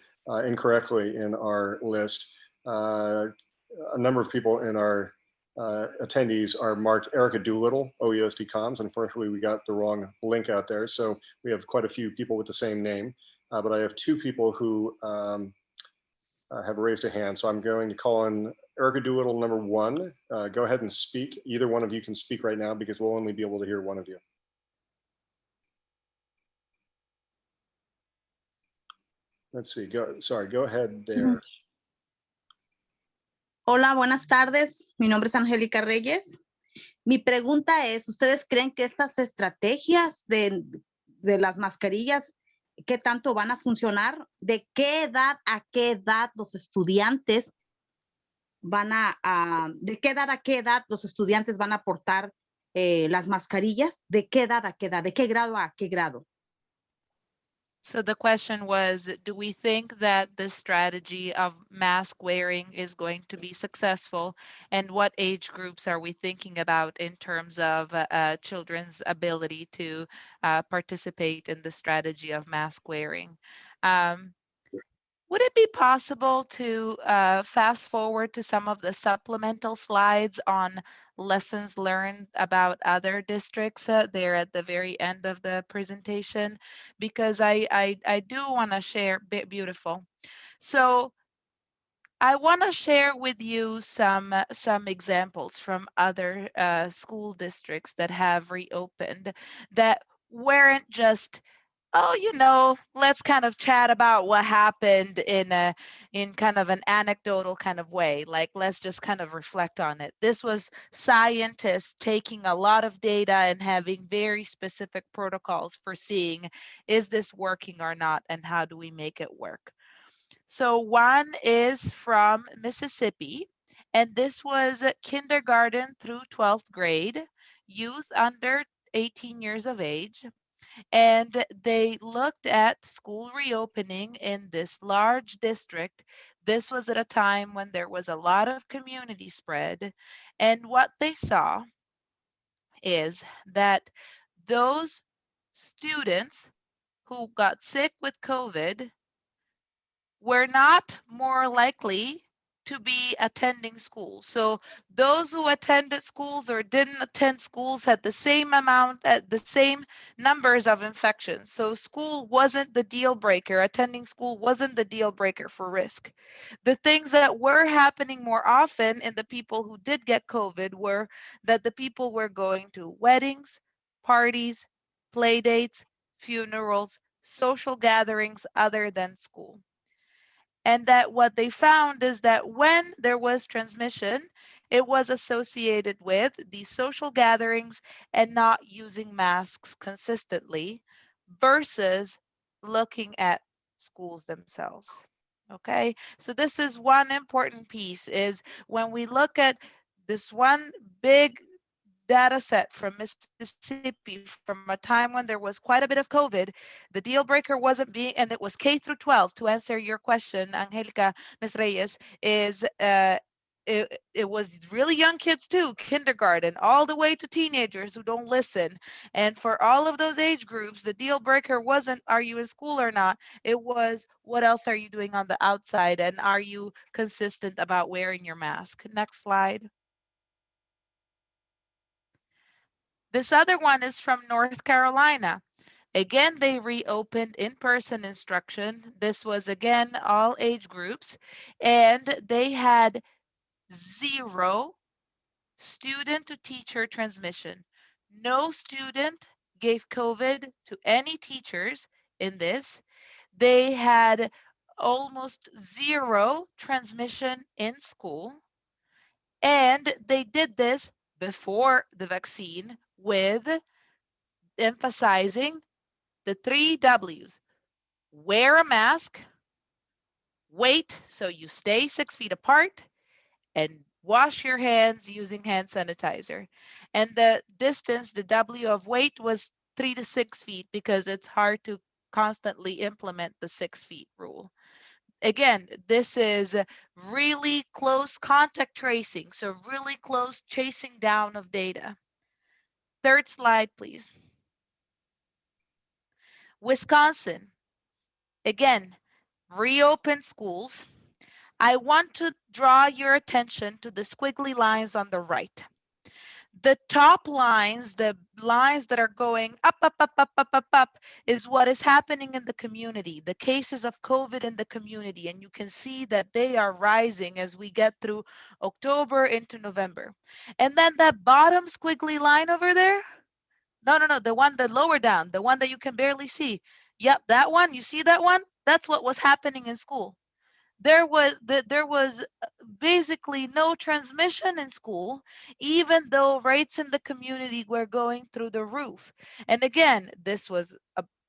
incorrectly in our list. A number of people in our attendees are marked Erica Doolittle, OESD Comms. Unfortunately, we got the wrong link out there. So we have quite a few people with the same name, but I have two people who have raised a hand. So I'm going to call on Erica Doolittle, number 1. Go ahead and speak. Either one of you can speak right now because we'll only be able to hear one of you. Let's see, go ahead there. Hola, buenas tardes. Mi nombre es Angélica Reyes. Mi pregunta es, ¿ustedes creen que estas estrategias de las mascarillas, qué tanto van a funcionar? ¿De qué edad a qué edad los estudiantes de qué edad a qué edad los estudiantes van a portar las mascarillas? ¿De qué edad a qué edad? ¿De qué grado a qué grado? So the question was, do we think that the strategy of mask wearing is going to be successful? And what age groups are we thinking about in terms of children's ability to participate in the strategy of mask wearing? Would it be possible to fast forward to some of the supplemental slides on lessons learned about other districts there at the very end of the presentation? Because I do want to share, beautiful. So I want to share with you some examples from other school districts that have reopened that weren't just, oh, let's kind of chat about what happened in kind of an anecdotal kind of way. Like, let's just kind of reflect on it. This was scientists taking a lot of data and having very specific protocols for seeing, is this working or not, and how do we make it work? So one is from Mississippi, and this was kindergarten through 12th grade, youth under 18 years of age. And they looked at school reopening in this large district. This was at a time when there was a lot of community spread. And what they saw is that those students who got sick with COVID were not more likely to be attending school. So those who attended schools or didn't attend schools had the same amount, the same numbers of infections. So school wasn't the deal breaker. Attending school wasn't the deal breaker for risk. The things that were happening more often in the people who did get COVID were that the people were going to weddings, parties, play dates, funerals, social gatherings other than school. And that what they found is that when there was transmission, it was associated with these social gatherings and not using masks consistently versus looking at schools themselves. Okay, so this is one important piece, is when we look at this one big data set from Mississippi from a time when there was quite a bit of COVID, the deal breaker wasn't being, and it was K through 12. To answer your question, Angelica, Ms. Reyes, is it was really young kids too, kindergarten, all the way to teenagers who don't listen. And for all of those age groups, the deal breaker wasn't, are you in school or not? It was, what else are you doing on the outside? And are you consistent about wearing your mask? Next slide. This other one is from North Carolina. Again, they reopened in-person instruction. This was, again, all age groups, and they had 0 student to teacher transmission. No student gave COVID to any teachers in this. They had almost 0 transmission in school, and they did this before the vaccine with emphasizing the 3 W's. Wear a mask, wait so you stay 6 feet apart, and wash your hands using hand sanitizer. And the distance, the W of wait, was 3 to 6 feet because it's hard to constantly implement the 6 feet rule. Again, this is really close contact tracing, so really close chasing down of data. Third slide, please. Wisconsin, again, reopen schools. I want to draw your attention to the squiggly lines on the right. The top lines, the lines that are going up, up, up, up, up, up, up, is what is happening in the community, the cases of COVID in the community. And you can see that they are rising as we get through October into November. And then that bottom squiggly line over there, no, the one, the lower down, the one that you can barely see. Yep, that one, you see that one? That's what was happening in school. There was basically no transmission in school, even though rates in the community were going through the roof. And again, this was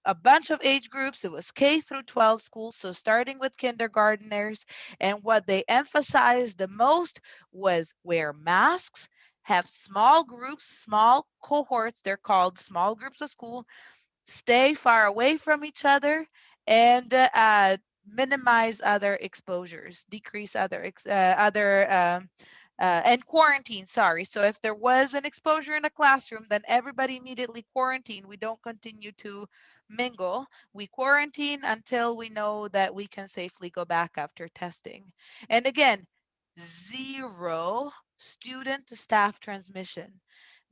a bunch of age groups. It was K through 12 schools, so starting with kindergarteners. And what they emphasized the most was wear masks, have small groups, small cohorts, they're called small groups of school, stay far away from each other, and minimize other exposures, decrease other and quarantine, sorry. So if there was an exposure in a classroom, then everybody immediately quarantine. We don't continue to mingle. We quarantine until we know that we can safely go back after testing. And again, 0 student to staff transmission.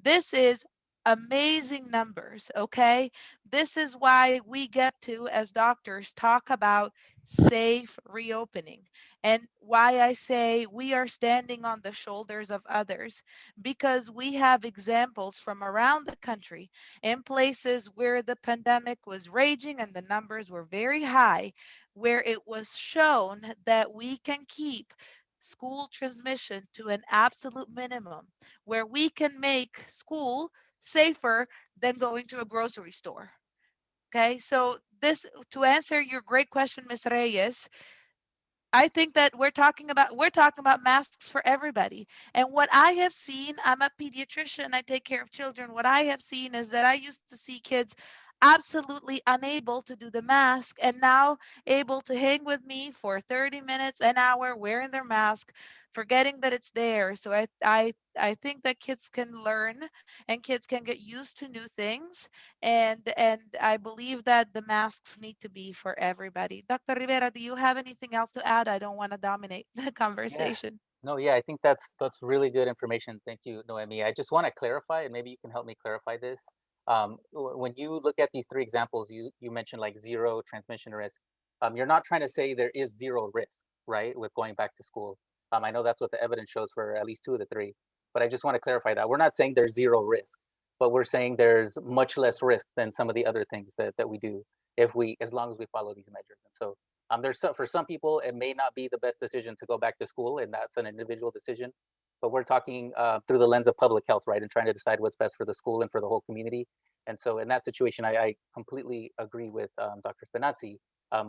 This is amazing numbers, okay? This is why we get to, as doctors, talk about safe reopening, and why I say we are standing on the shoulders of others, because we have examples from around the country in places where the pandemic was raging and the numbers were very high, where it was shown that we can keep school transmission to an absolute minimum, where we can make school safer than going to a grocery store. Okay, so this, to answer your great question, Ms. Reyes, I think that we're talking about masks for everybody. And what I have seen, I'm a pediatrician, I take care of children. What I have seen is that I used to see kids absolutely unable to do the mask and now able to hang with me for 30 minutes, an hour, wearing their mask, forgetting that it's there. So I think that kids can learn and kids can get used to new things. And I believe that the masks need to be for everybody. Dr. Rivera, do you have anything else to add? I don't want to dominate the conversation. No, yeah, I think that's really good information. Thank you, Noemi. I just want to clarify, and maybe you can help me clarify this. When you look at these three examples, you mentioned like zero transmission risk. You're not trying to say there is zero risk, right, with going back to school. I know that's what the evidence shows for at least two of the three, but I just want to clarify that. We're not saying there's zero risk, but we're saying there's much less risk than some of the other things that we do as long as we follow these measures. And so for some people, it may not be the best decision to go back to school, and that's an individual decision. But we're talking through the lens of public health, right, and trying to decide what's best for the school and for the whole community. And so in that situation, I completely agree with Dr. Spinazzi.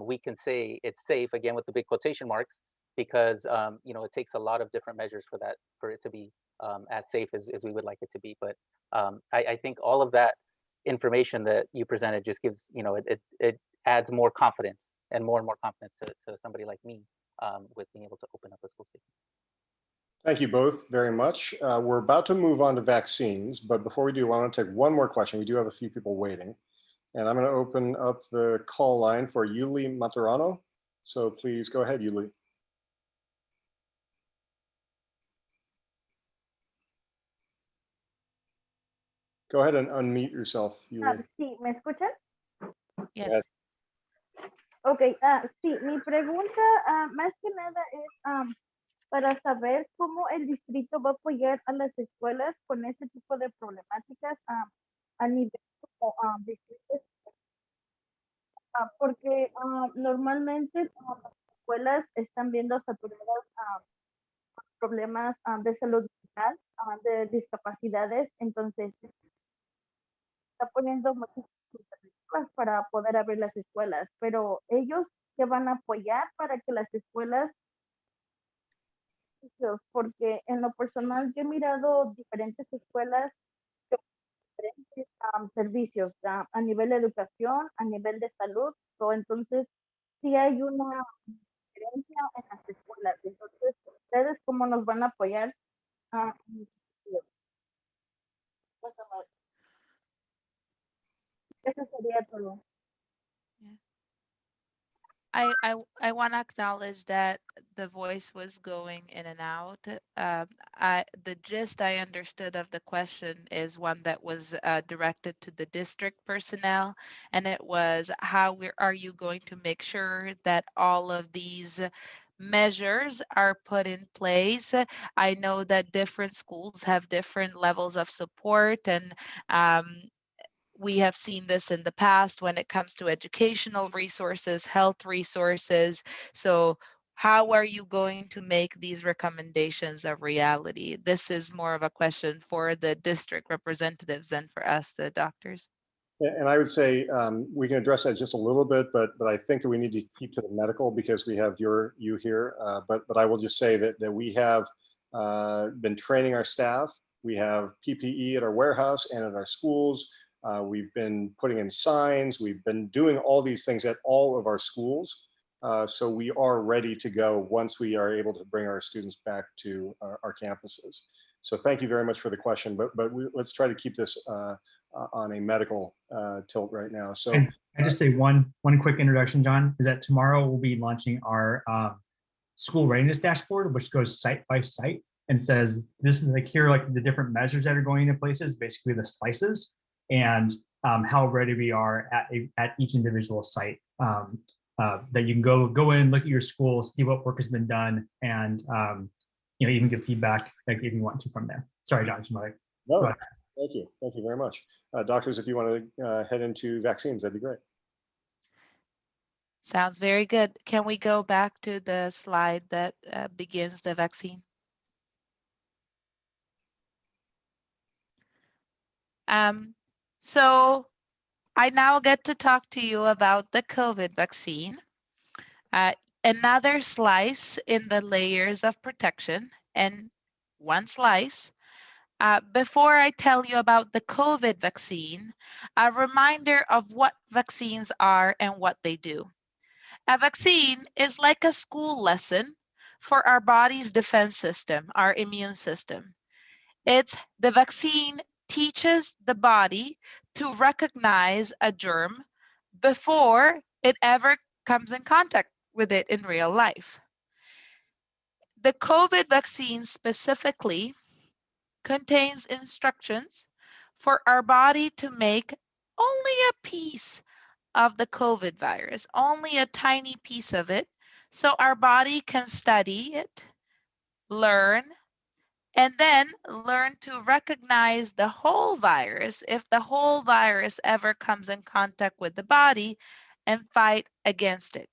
We can say it's safe, again, with the big quotation marks, because it takes a lot of different measures for it to be as safe as we would like it to be. But I think all of that information that you presented just gives, it adds more confidence and more confidence to somebody like me with being able to open up a school safety. Thank you both very much. We're about to move on to vaccines, but before we do, I want to take one more question. We do have a few people waiting, and I'm going to open up the call line for Yuli Maturano. So please go ahead, Yuli. Go ahead and unmute yourself, Yuli. Sí, ¿me escuchan? Yes. Ok, sí, mi pregunta más que nada es para saber cómo el distrito va a apoyar a las escuelas con este tipo de problemáticas a nivel como distrito, porque normalmente las escuelas están viendo saturadas problemas de salud mental, de discapacidades, entonces está poniendo muchas alternativas para poder abrir las escuelas, pero ellos que van a apoyar para que las escuelas, porque en lo personal yo he mirado diferentes escuelas, diferentes servicios a nivel de educación, a nivel de salud, entonces sí hay una diferencia en las escuelas. Entonces, ¿ustedes cómo nos van a apoyar? Eso sería todo. I want to acknowledge that the voice was going in and out. The gist I understood of the question is one that was directed to the district personnel, and it was are you going to make sure that all of these measures are put in place? I know that different schools have different levels of support, and we have seen this in the past when it comes to educational resources, health resources. So how are you going to make these recommendations a reality? This is more of a question for the district representatives than for us, the doctors. And I would say we can address that just a little bit, but I think that we need to keep to the medical because we have you here. But I will just say that we have been training our staff. We have PPE at our warehouse and at our schools. We've been putting in signs. We've been doing all these things at all of our schools. So we are ready to go once we are able to bring our students back to our campuses. So thank you very much for the question, but let's try to keep this on a medical tilt right now. So I just say one quick introduction, John, is that tomorrow we'll be launching our school readiness dashboard, which goes site by site and says, this is here are like the different measures that are going into places, basically the slices, and how ready we are at each individual site. That you can go in, look at your school, see what work has been done, and even give feedback if you want to from there. Sorry, John. No, thank you very much. Doctors, if you want to head into vaccines, that'd be great. Sounds very good. Can we go back to the slide that begins the vaccine? So I now get to talk to you about the COVID vaccine. Another slice in the layers of protection, and one slice Before I tell you about the COVID vaccine, a reminder of what vaccines are and what they do. A vaccine is like a school lesson for our body's defense system, our immune system. The vaccine teaches the body to recognize a germ before it ever comes in contact with it in real life. The COVID vaccine specifically contains instructions for our body to make only a piece of the COVID virus, only a tiny piece of it, so our body can study it, learn, and then learn to recognize the whole virus if the whole virus ever comes in contact with the body and fight against it.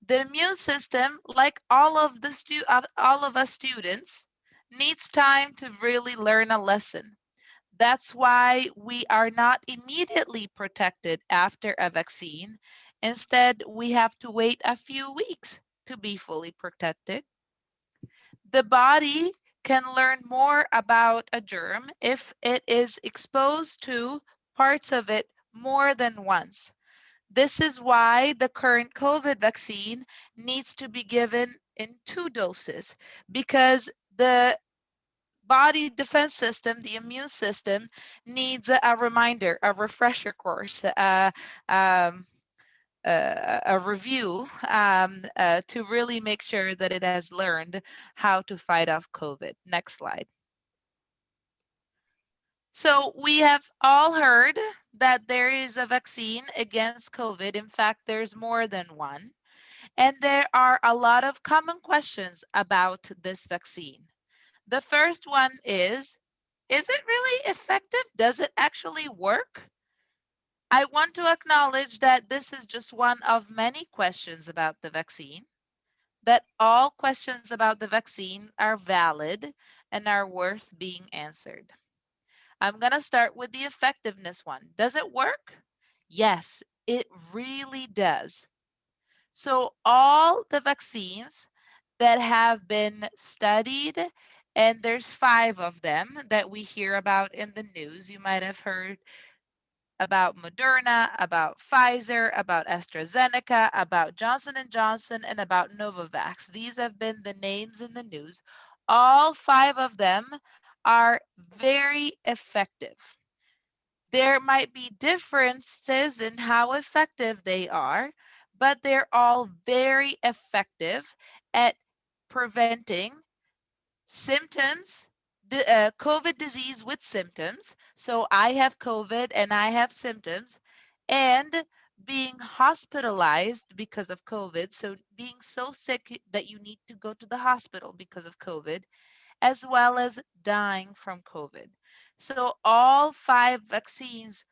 The immune system, like all of us students, needs time to really learn a lesson. That's why we are not immediately protected after a vaccine. Instead, we have to wait a few weeks to be fully protected. The body can learn more about a germ if it is exposed to parts of it more than once. This is why the current COVID vaccine needs to be given in 2 doses, because the body defense system, the immune system, needs a reminder, a refresher course, um, a review to really make sure that it has learned how to fight off COVID. Next slide. So we have all heard that there is a vaccine against COVID. In fact, there's more than one. And there are a lot of common questions about this vaccine. The first one is it really effective? Does it actually work? I want to acknowledge that this is just one of many questions about the vaccine, that all questions about the vaccine are valid and are worth being answered. I'm going to start with the effectiveness one. Does it work? Yes, it really does. So all the vaccines that have been studied, and there's 5 of them that we hear about in the news. You might have heard about Moderna, about Pfizer, about AstraZeneca, about Johnson & Johnson, and about Novavax. These have been the names in the news. All 5 of them are very effective. There might be differences in how effective they are, but they're all very effective at preventing symptoms, COVID disease with symptoms. So I have COVID and I have symptoms, and being hospitalized because of COVID. So being so sick that you need to go to the hospital because of COVID, as well as dying from COVID. So all 5 vaccines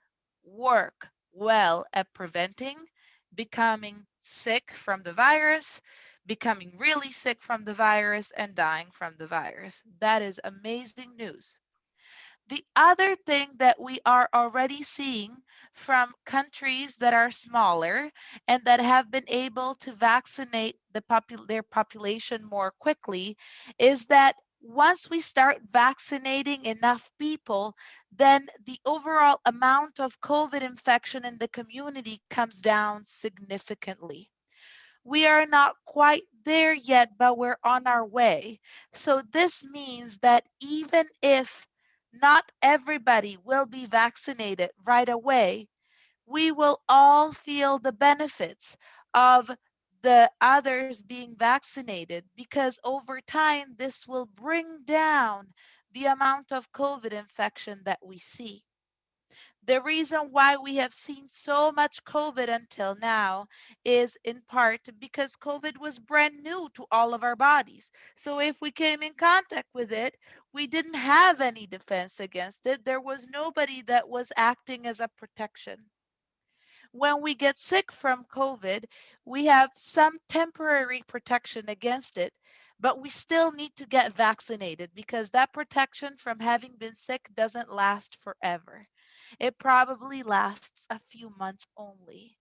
work well at preventing becoming sick from the virus, becoming really sick from the virus, and dying from the virus. That is amazing news. The other thing that we are already seeing from countries that are smaller and that have been able to vaccinate their population more quickly is that once we start vaccinating enough people, then the overall amount of COVID infection in the community comes down significantly. We are not quite there yet, but we're on our way. So this means that even if not everybody will be vaccinated right away, we will all feel the benefits of the others being vaccinated, because over time, this will bring down the amount of COVID infection that we see. The reason why we have seen so much COVID until now is in part because COVID was brand new to all of our bodies. So if we came in contact with it, we didn't have any defense against it. There was nobody that was acting as a protection. When we get sick from COVID, we have some temporary protection against it, but we still need to get vaccinated because that protection from having been sick doesn't last forever. It probably lasts a few months only.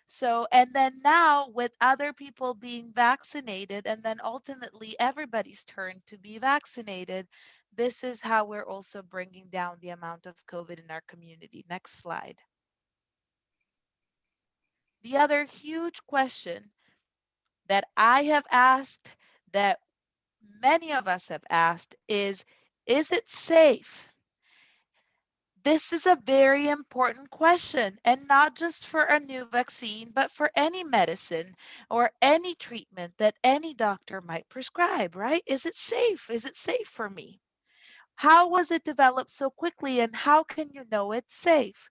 So, and then now with other people being vaccinated, and then ultimately everybody's turn to be vaccinated, this is how we're also bringing down the amount of COVID in our community. Next slide. The other huge question that I have asked, that many of us have asked, is it safe? This is a very important question, and not just for a new vaccine, but for any medicine or any treatment that any doctor might prescribe, right? Is it safe? Is it safe for me? How was it developed so quickly, and how can you know it's safe?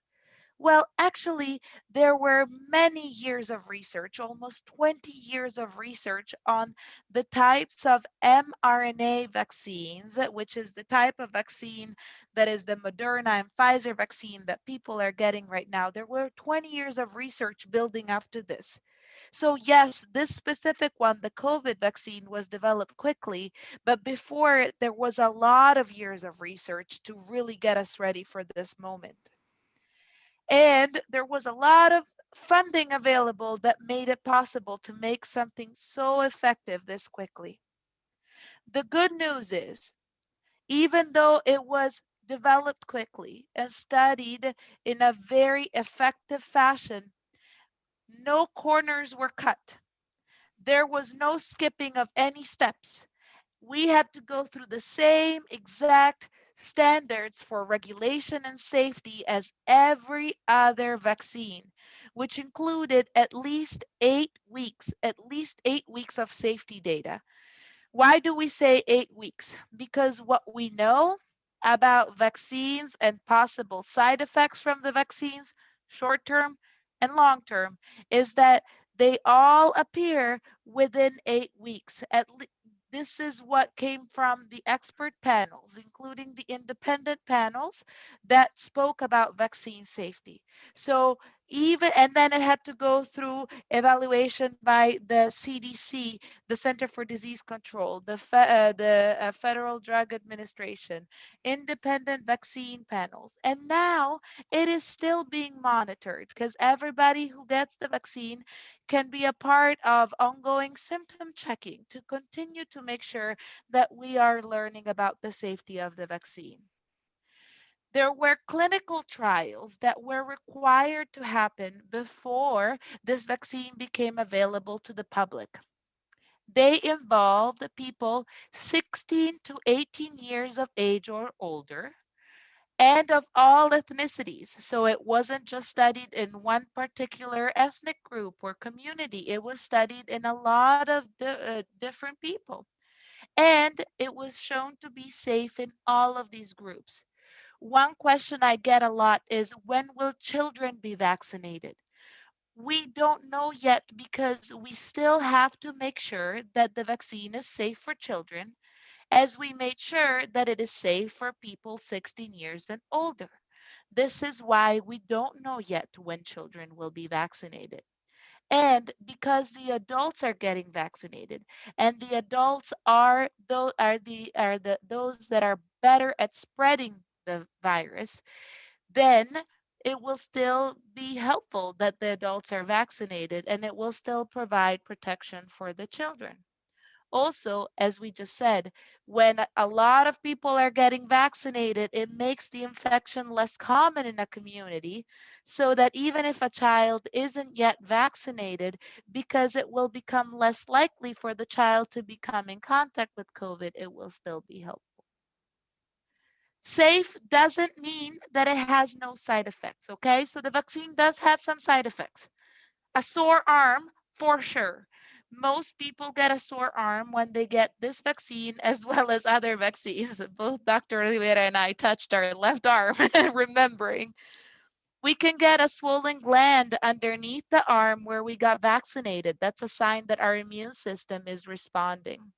Well, actually, there were many years of research, almost 20 years of research on the types of mRNA vaccines, which is the type of vaccine that is the Moderna and Pfizer vaccine that people are getting right now. There were 20 years of research building up to this. So yes, this specific one, the COVID vaccine, was developed quickly, but before it, there was a lot of years of research to really get us ready for this moment. And there was a lot of funding available that made it possible to make something so effective this quickly. The good news is, even though it was developed quickly and studied in a very effective fashion, no corners were cut. There was no skipping of any steps. We had to go through the same exact standards for regulation and safety as every other vaccine, which included at least 8 weeks of safety data. Why do we say 8 weeks? Because what we know about vaccines and possible side effects from the vaccines, short term and long term, is that they all appear within 8 weeks. This is what came from the expert panels, including the independent panels that spoke about vaccine safety. So and then it had to go through evaluation by the CDC, the Center for Disease Control, the Federal Drug Administration, independent vaccine panels. And now it is still being monitored because everybody who gets the vaccine can be a part of ongoing symptom checking to continue to make sure that we are learning about the safety of the vaccine. There were clinical trials that were required to happen before this vaccine became available to the public. They involved people 16 to 18 years of age or older and of all ethnicities. So it wasn't just studied in one particular ethnic group or community. It was studied in a lot of different people. And it was shown to be safe in all of these groups. One question I get a lot is, when will children be vaccinated? We don't know yet because we still have to make sure that the vaccine is safe for children, as we made sure that it is safe for people 16 years and older. This is why we don't know yet when children will be vaccinated. And because the adults are getting vaccinated, and the adults are those that are better at spreading the virus, then it will still be helpful that the adults are vaccinated, and it will still provide protection for the children. Also, as we just said, when a lot of people are getting vaccinated, it makes the infection less common in a community, so that even if a child isn't yet vaccinated, because it will become less likely for the child to become in contact with COVID, it will still be helpful. Safe doesn't mean that it has no side effects, okay? So the vaccine does have some side effects. A sore arm, for sure. Most people get a sore arm when they get this vaccine as well as other vaccines. Both Dr. Oliveira and I touched our left arm, remembering. We can get a swollen gland underneath the arm where we got vaccinated. That's a sign that our immune system is responding.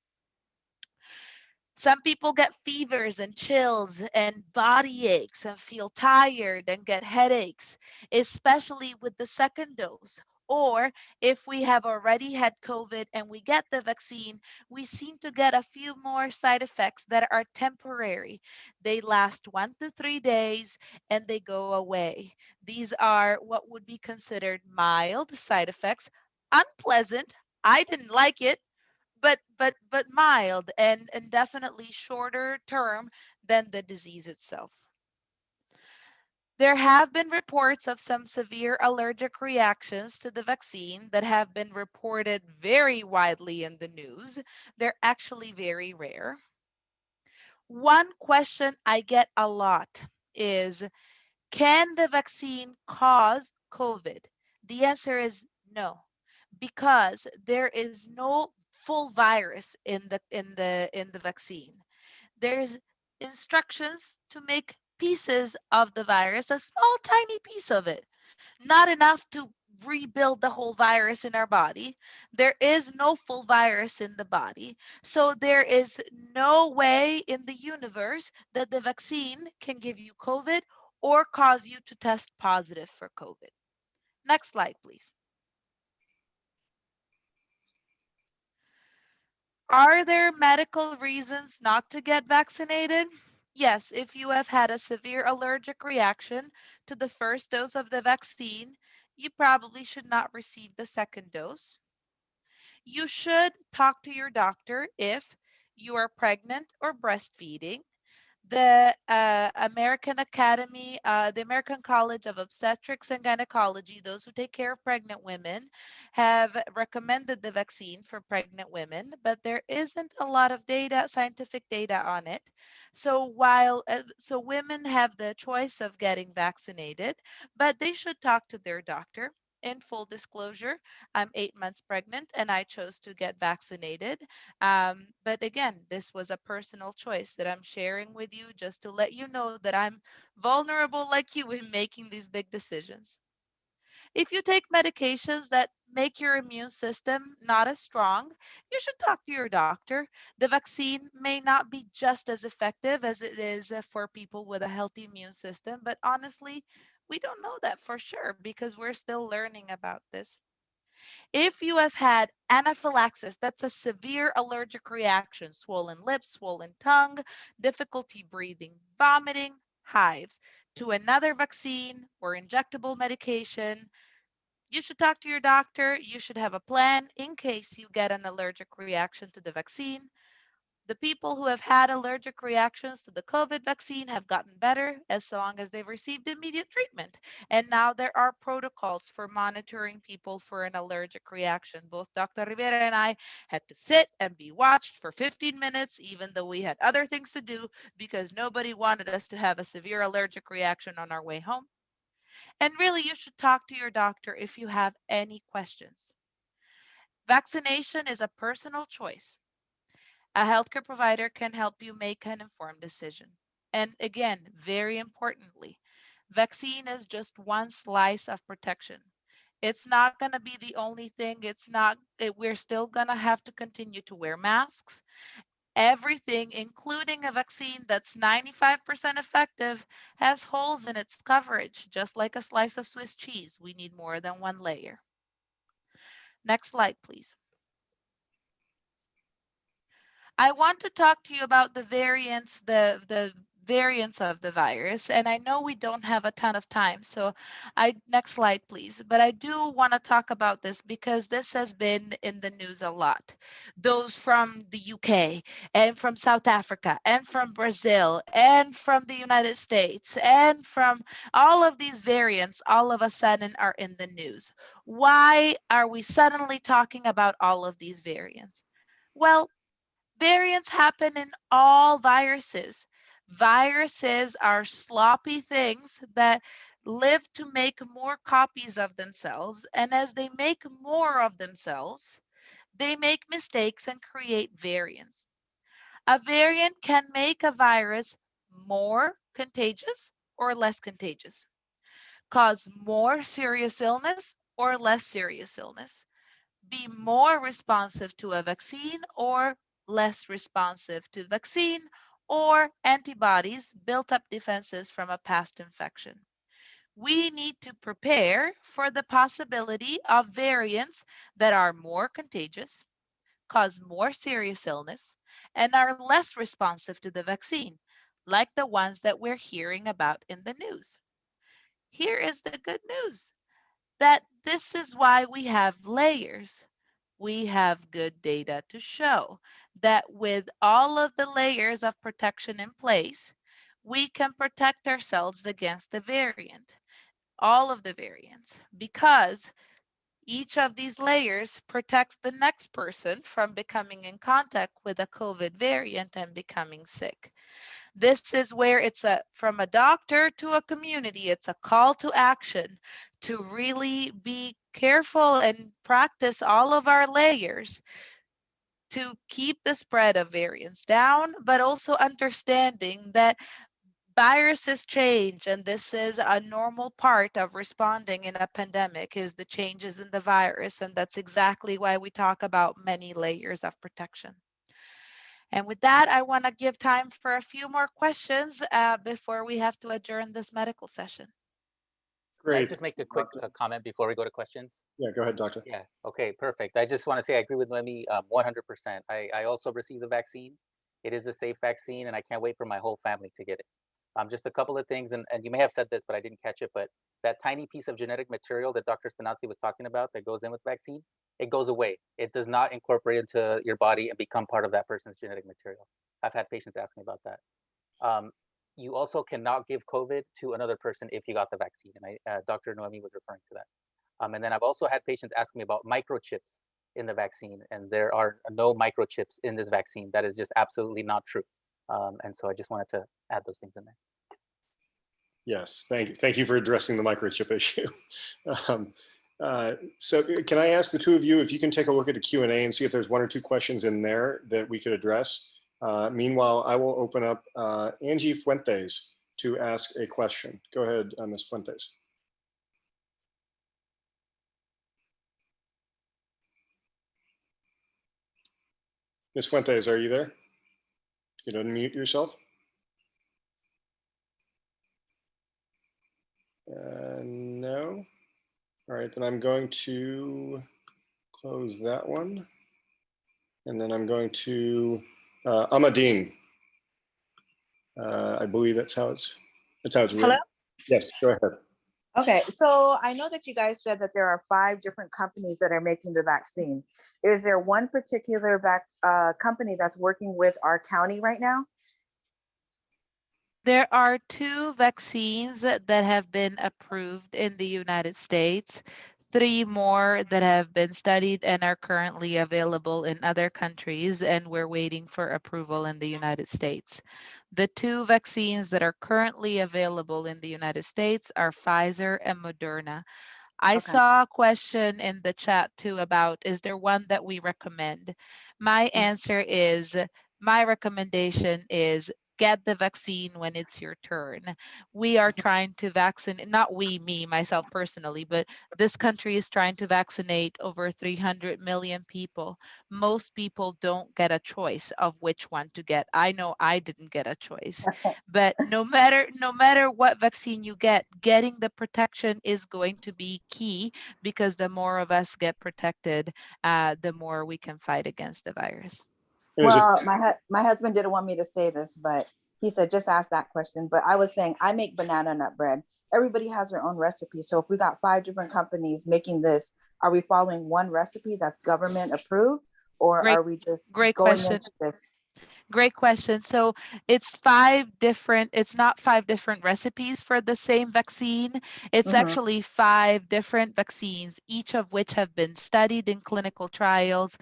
Some people get fevers and chills and body aches and feel tired and get headaches, especially with the second dose. Or if we have already had COVID and we get the vaccine, we seem to get a few more side effects that are temporary. They last 1 to 3 days and they go away. These are what would be considered mild side effects, unpleasant. I didn't like it, but mild and definitely shorter term than the disease itself. There have been reports of some severe allergic reactions to the vaccine that have been reported very widely in the news. They're actually very rare. One question I get a lot is, can the vaccine cause COVID? The answer is no, because there is no full virus in the vaccine. There's instructions to make pieces of the virus, a small tiny piece of it, not enough to rebuild the whole virus in our body. There is no full virus in the body. So there is no way in the universe that the vaccine can give you COVID or cause you to test positive for COVID. Next slide, please. Are there medical reasons not to get vaccinated? Yes, if you have had a severe allergic reaction to the first dose of the vaccine, you probably should not receive the second dose. You should talk to your doctor if you are pregnant or breastfeeding. The the American College of Obstetrics and Gynecology, those who take care of pregnant women, have recommended the vaccine for pregnant women, but there isn't a lot of data, scientific data on it. So so women have the choice of getting vaccinated, but they should talk to their doctor. In full disclosure, I'm 8 months pregnant and I chose to get vaccinated. But again, this was a personal choice that I'm sharing with you just to let you know that I'm vulnerable like you in making these big decisions. If you take medications that make your immune system not as strong, you should talk to your doctor. The vaccine may not be just as effective as it is for people with a healthy immune system, but honestly, we don't know that for sure because we're still learning about this. If you have had anaphylaxis, that's a severe allergic reaction, swollen lips, swollen tongue, difficulty breathing, vomiting, hives, to another vaccine or injectable medication, you should talk to your doctor. You should have a plan in case you get an allergic reaction to the vaccine. The people who have had allergic reactions to the COVID vaccine have gotten better as long as they've received immediate treatment. And now there are protocols for monitoring people for an allergic reaction. Both Dr. Rivera and I had to sit and be watched for 15 minutes, even though we had other things to do because nobody wanted us to have a severe allergic reaction on our way home. And really, you should talk to your doctor if you have any questions. Vaccination is a personal choice. A healthcare provider can help you make an informed decision. And again, very importantly, vaccine is just one slice of protection. It's not going to be the only thing. We're still going to have to continue to wear masks. Everything, including a vaccine that's 95% effective, has holes in its coverage, just like a slice of Swiss cheese. We need more than one layer. Next slide, please. I want to talk to you about the variants of the virus, and I know we don't have a ton of time, so next slide, please. But I do want to talk about this because this has been in the news a lot. Those from the UK and from South Africa and from Brazil and from the United States and from all of these variants all of a sudden are in the news. Why are we suddenly talking about all of these variants? Well, variants happen in all viruses. Viruses are sloppy things that live to make more copies of themselves. And as they make more of themselves, they make mistakes and create variants. A variant can make a virus more contagious or less contagious, cause more serious illness or less serious illness, be more responsive to a vaccine or less responsive to the vaccine, or antibodies, built up defenses from a past infection. We need to prepare for the possibility of variants that are more contagious, cause more serious illness, and are less responsive to the vaccine, like the ones that we're hearing about in the news. Here is the good news, that this is why we have layers. We have good data to show that with all of the layers of protection in place, we can protect ourselves against the variant, all of the variants, because each of these layers protects the next person from becoming in contact with a COVID variant and becoming sick. This is where it's from a doctor to a community, it's a call to action to really be careful and practice all of our layers to keep the spread of variants down, but also understanding that viruses change, and this is a normal part of responding in a pandemic, is the changes in the virus, and that's exactly why we talk about many layers of protection. And with that, I want to give time for a few more questions before we have to adjourn this medical session. Can I Great. just make a quick comment before we go to questions? Yeah, go ahead, doctor. Yeah, okay, perfect. I just want to say I agree with Noemi 100%. I also received the vaccine. It is a safe vaccine, and I can't wait for my whole family to get it. Just a couple of things, and you may have said this, but I didn't catch it, but that tiny piece of genetic material that Dr. Spinazzi was talking about that goes in with vaccine, it goes away. It does not incorporate into your body and become part of that person's genetic material. I've had patients ask me about that. You also cannot give COVID to another person if you got the vaccine, and Dr. Noemi was referring to that. And then I've also had patients ask me about microchips in the vaccine, and there are no microchips in this vaccine. That is just absolutely not true. And so I just wanted to add those things in there. Yes, thank you. Thank you for addressing the microchip issue. So can I ask the two of you if you can take a look at the Q&A and see if there's one or two questions in there that we could address? Meanwhile, I will open up Angie Fuentes to ask a question. Go ahead, Ms. Fuentes. Ms. Fuentes, are you there? You can unmute yourself. No. All right, then I'm going to close that one. And then I'm going to Amadine. I believe that's how it's written. Hello? Yes, go ahead. Okay, so I know that you guys said that there are 5 different companies that are making the vaccine. Is there one particular company that's working with our county right now? There are 2 vaccines that have been approved in the United States, 3 more that have been studied and are currently available in other countries, and we're waiting for approval in the United States. The 2 vaccines that are currently available in the United States are Pfizer and Moderna. I saw a question in the chat too about, is there one that we recommend? My answer is, my recommendation is get the vaccine when it's your turn. We are trying to vaccinate, not we, me, myself personally, but this country is trying to vaccinate over 300 million people. Most people don't get a choice of which one to get. I know I didn't get a choice, but no matter what vaccine you get, getting the protection is going to be key, because the more of us get protected, the more we can fight against the virus. Well, my husband didn't want me to say this, but he said, just ask that question. But I was saying, I make banana nut bread. Everybody has their own recipe. So if we got 5 different companies making this, are we following one recipe that's government approved? Or are we just going into this? Great question. So it's not 5 different recipes for the same vaccine. It's actually 5 different vaccines, each of which have been studied in clinical trials.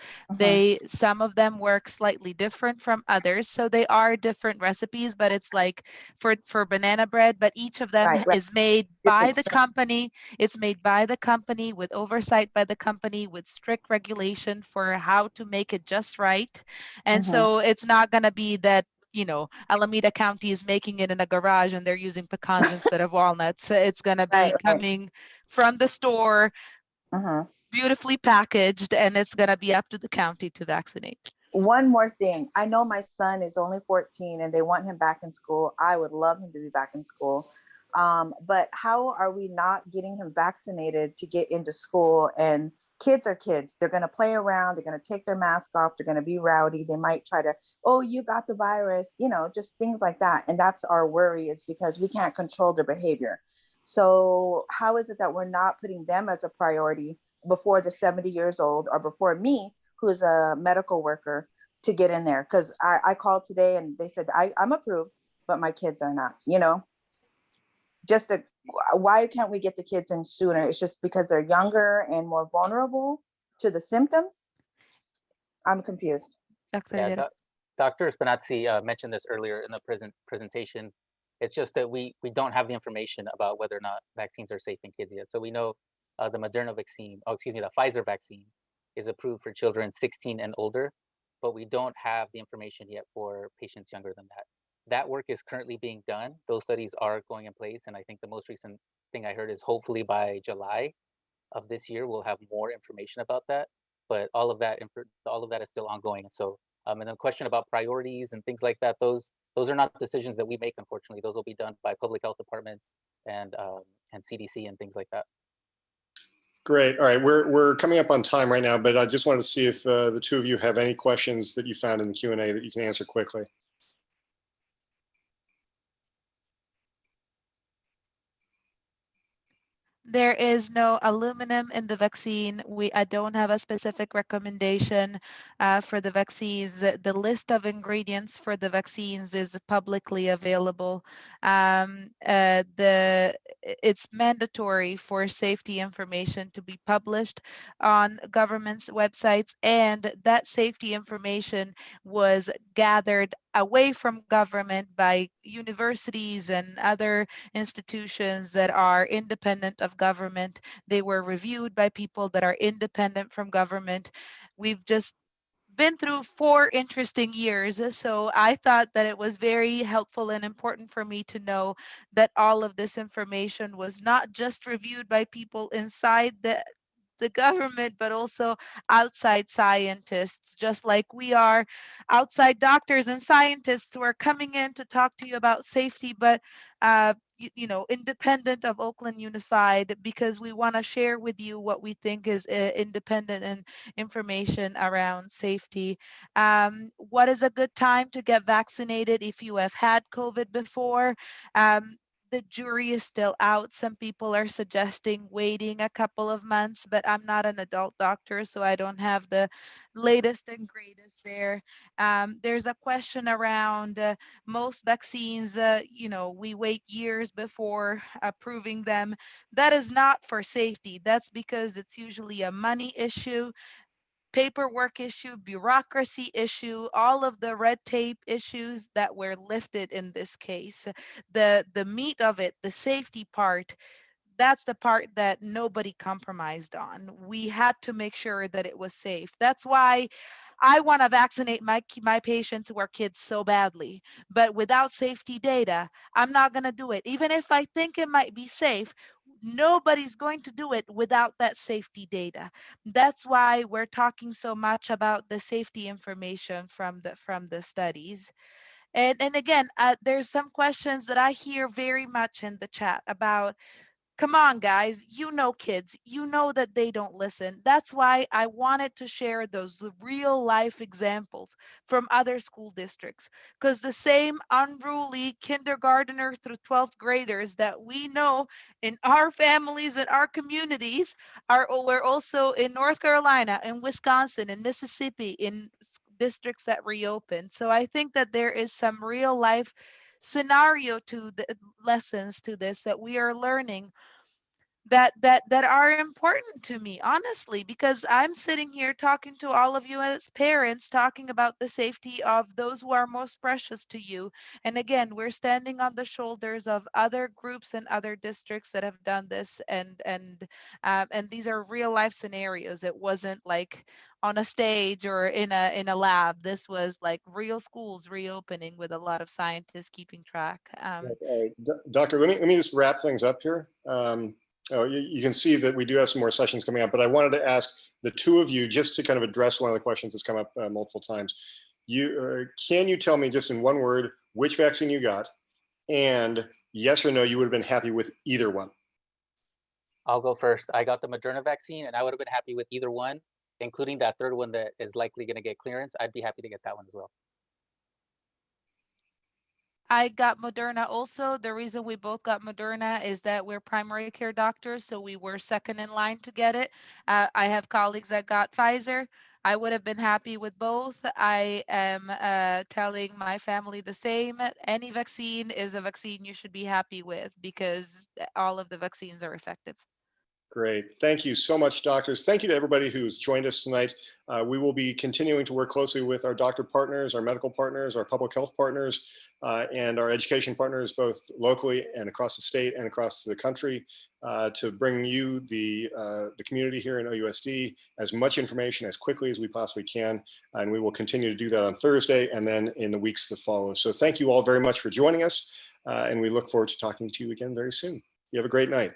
Some of them work slightly different from others. So they are different recipes, but it's like for banana bread, but each of them is made by the company. It's made by the company with oversight by the company with strict regulation for how to make it just right. And so it's not going to be that, Alameda County is making it in a garage and they're using pecans instead of walnuts. It's going to be coming from the store, beautifully packaged, and it's going to be up to the county to vaccinate. One more thing. I know my son is only 14 and they want him back in school. I would love him to be back in school. But how are we not getting him vaccinated to get into school? And kids are kids. They're going to play around. They're going to take their mask off. They're going to be rowdy. They might try to, oh, you got the virus, you know, just things like that. And that's our worry, is because we can't control their behavior. So how is it that we're not putting them as a priority before the 70 years old, or before me, who's a medical worker, to get in there? Because I called today and they said, I'm approved, but my kids are not, you know? Just why can't we get the kids in sooner? It's just because they're younger and more vulnerable to the symptoms? I'm confused. Yeah, Dr. Spinazzi mentioned this earlier in the presentation. It's just that we don't have the information about whether or not vaccines are safe in kids yet. So we know the Moderna vaccine, the Pfizer vaccine is approved for children 16 and older, but we don't have the information yet for patients younger than that. That work is currently being done. Those studies are going in place. And I think the most recent thing I heard is hopefully by July of this year, we'll have more information about that. But all of that is still ongoing. And so, and the question about priorities and things like that, those are not decisions that we make, unfortunately. Those will be done by public health departments and CDC and things like that. Great. All right, we're coming up on time right now, but I just wanted to see if the two of you have any questions that you found in the Q&A that you can answer quickly. There is no aluminum in the vaccine. I don't have a specific recommendation for the vaccines. The list of ingredients for the vaccines is publicly available. It's mandatory for safety information to be published on government's websites, and that safety information was gathered away from government by universities and other institutions that are independent of government. They were reviewed by people that are independent from government. We've just been through 4 interesting years. So I thought that it was very helpful and important for me to know that all of this information was not just reviewed by people inside the government, but also outside scientists, just like we are outside doctors and scientists who are coming in to talk to you about safety, but independent of Oakland Unified, because we want to share with you what we think is independent and information around safety. What is a good time to get vaccinated if you have had COVID before? The jury is still out. Some people are suggesting waiting a couple of months, but I'm not an adult doctor, so I don't have the latest and greatest there. There's a question around most vaccines, we wait years before approving them. That is not for safety. That's because it's usually a money issue, paperwork issue, bureaucracy issue, all of the red tape issues that were lifted in this case. The meat of it, the safety part, that's the part that nobody compromised on. We had to make sure that it was safe. That's why I want to vaccinate my patients who are kids so badly, but without safety data, I'm not going to do it. Even if I think it might be safe, nobody's going to do it without that safety data. That's why we're talking so much about the safety information from the studies. And again, there's some questions that I hear very much in the chat about, come on, guys, kids, that they don't listen. That's why I wanted to share those real life examples from other school districts, because the same unruly kindergartner through 12th graders that we know in our families and our communities were also in North Carolina, in Wisconsin, in Mississippi, in districts that reopened. So I think that there is some real life scenario to the lessons to this that we are learning that are important to me, honestly, because I'm sitting here talking to all of you as parents, talking about the safety of those who are most precious to you. And again, we're standing on the shoulders of other groups and other districts that have done this, and these are real life scenarios. It wasn't like on a stage or in a lab. This was like real schools reopening with a lot of scientists keeping track. Doctor, let me just wrap things up here. You can see that we do have some more sessions coming up, but I wanted to ask the two of you, just to kind of address one of the questions that's come up multiple times. Can you tell me just in one word which vaccine you got, and yes or no, you would have been happy with either one? I'll go first. I got the Moderna vaccine, and I would have been happy with either one, including that third one that is likely going to get clearance. I'd be happy to get that one as well. I got Moderna also. The reason we both got Moderna is that we're primary care doctors, so we were second in line to get it. I have colleagues that got Pfizer. I would have been happy with both. I am telling my family the same. Any vaccine is a vaccine you should be happy with because all of the vaccines are effective. Great. Thank you so much, doctors. Thank you to everybody who's joined us tonight. We will be continuing to work closely with our doctor partners, our medical partners, our public health partners, and our education partners, both locally and across the state and across the country, to bring you, the community here in OUSD, as much information as quickly as we possibly can. And we will continue to do that on Thursday and then in the weeks that follow. So thank you all very much for joining us. And we look forward to talking to you again very soon. You have a great night.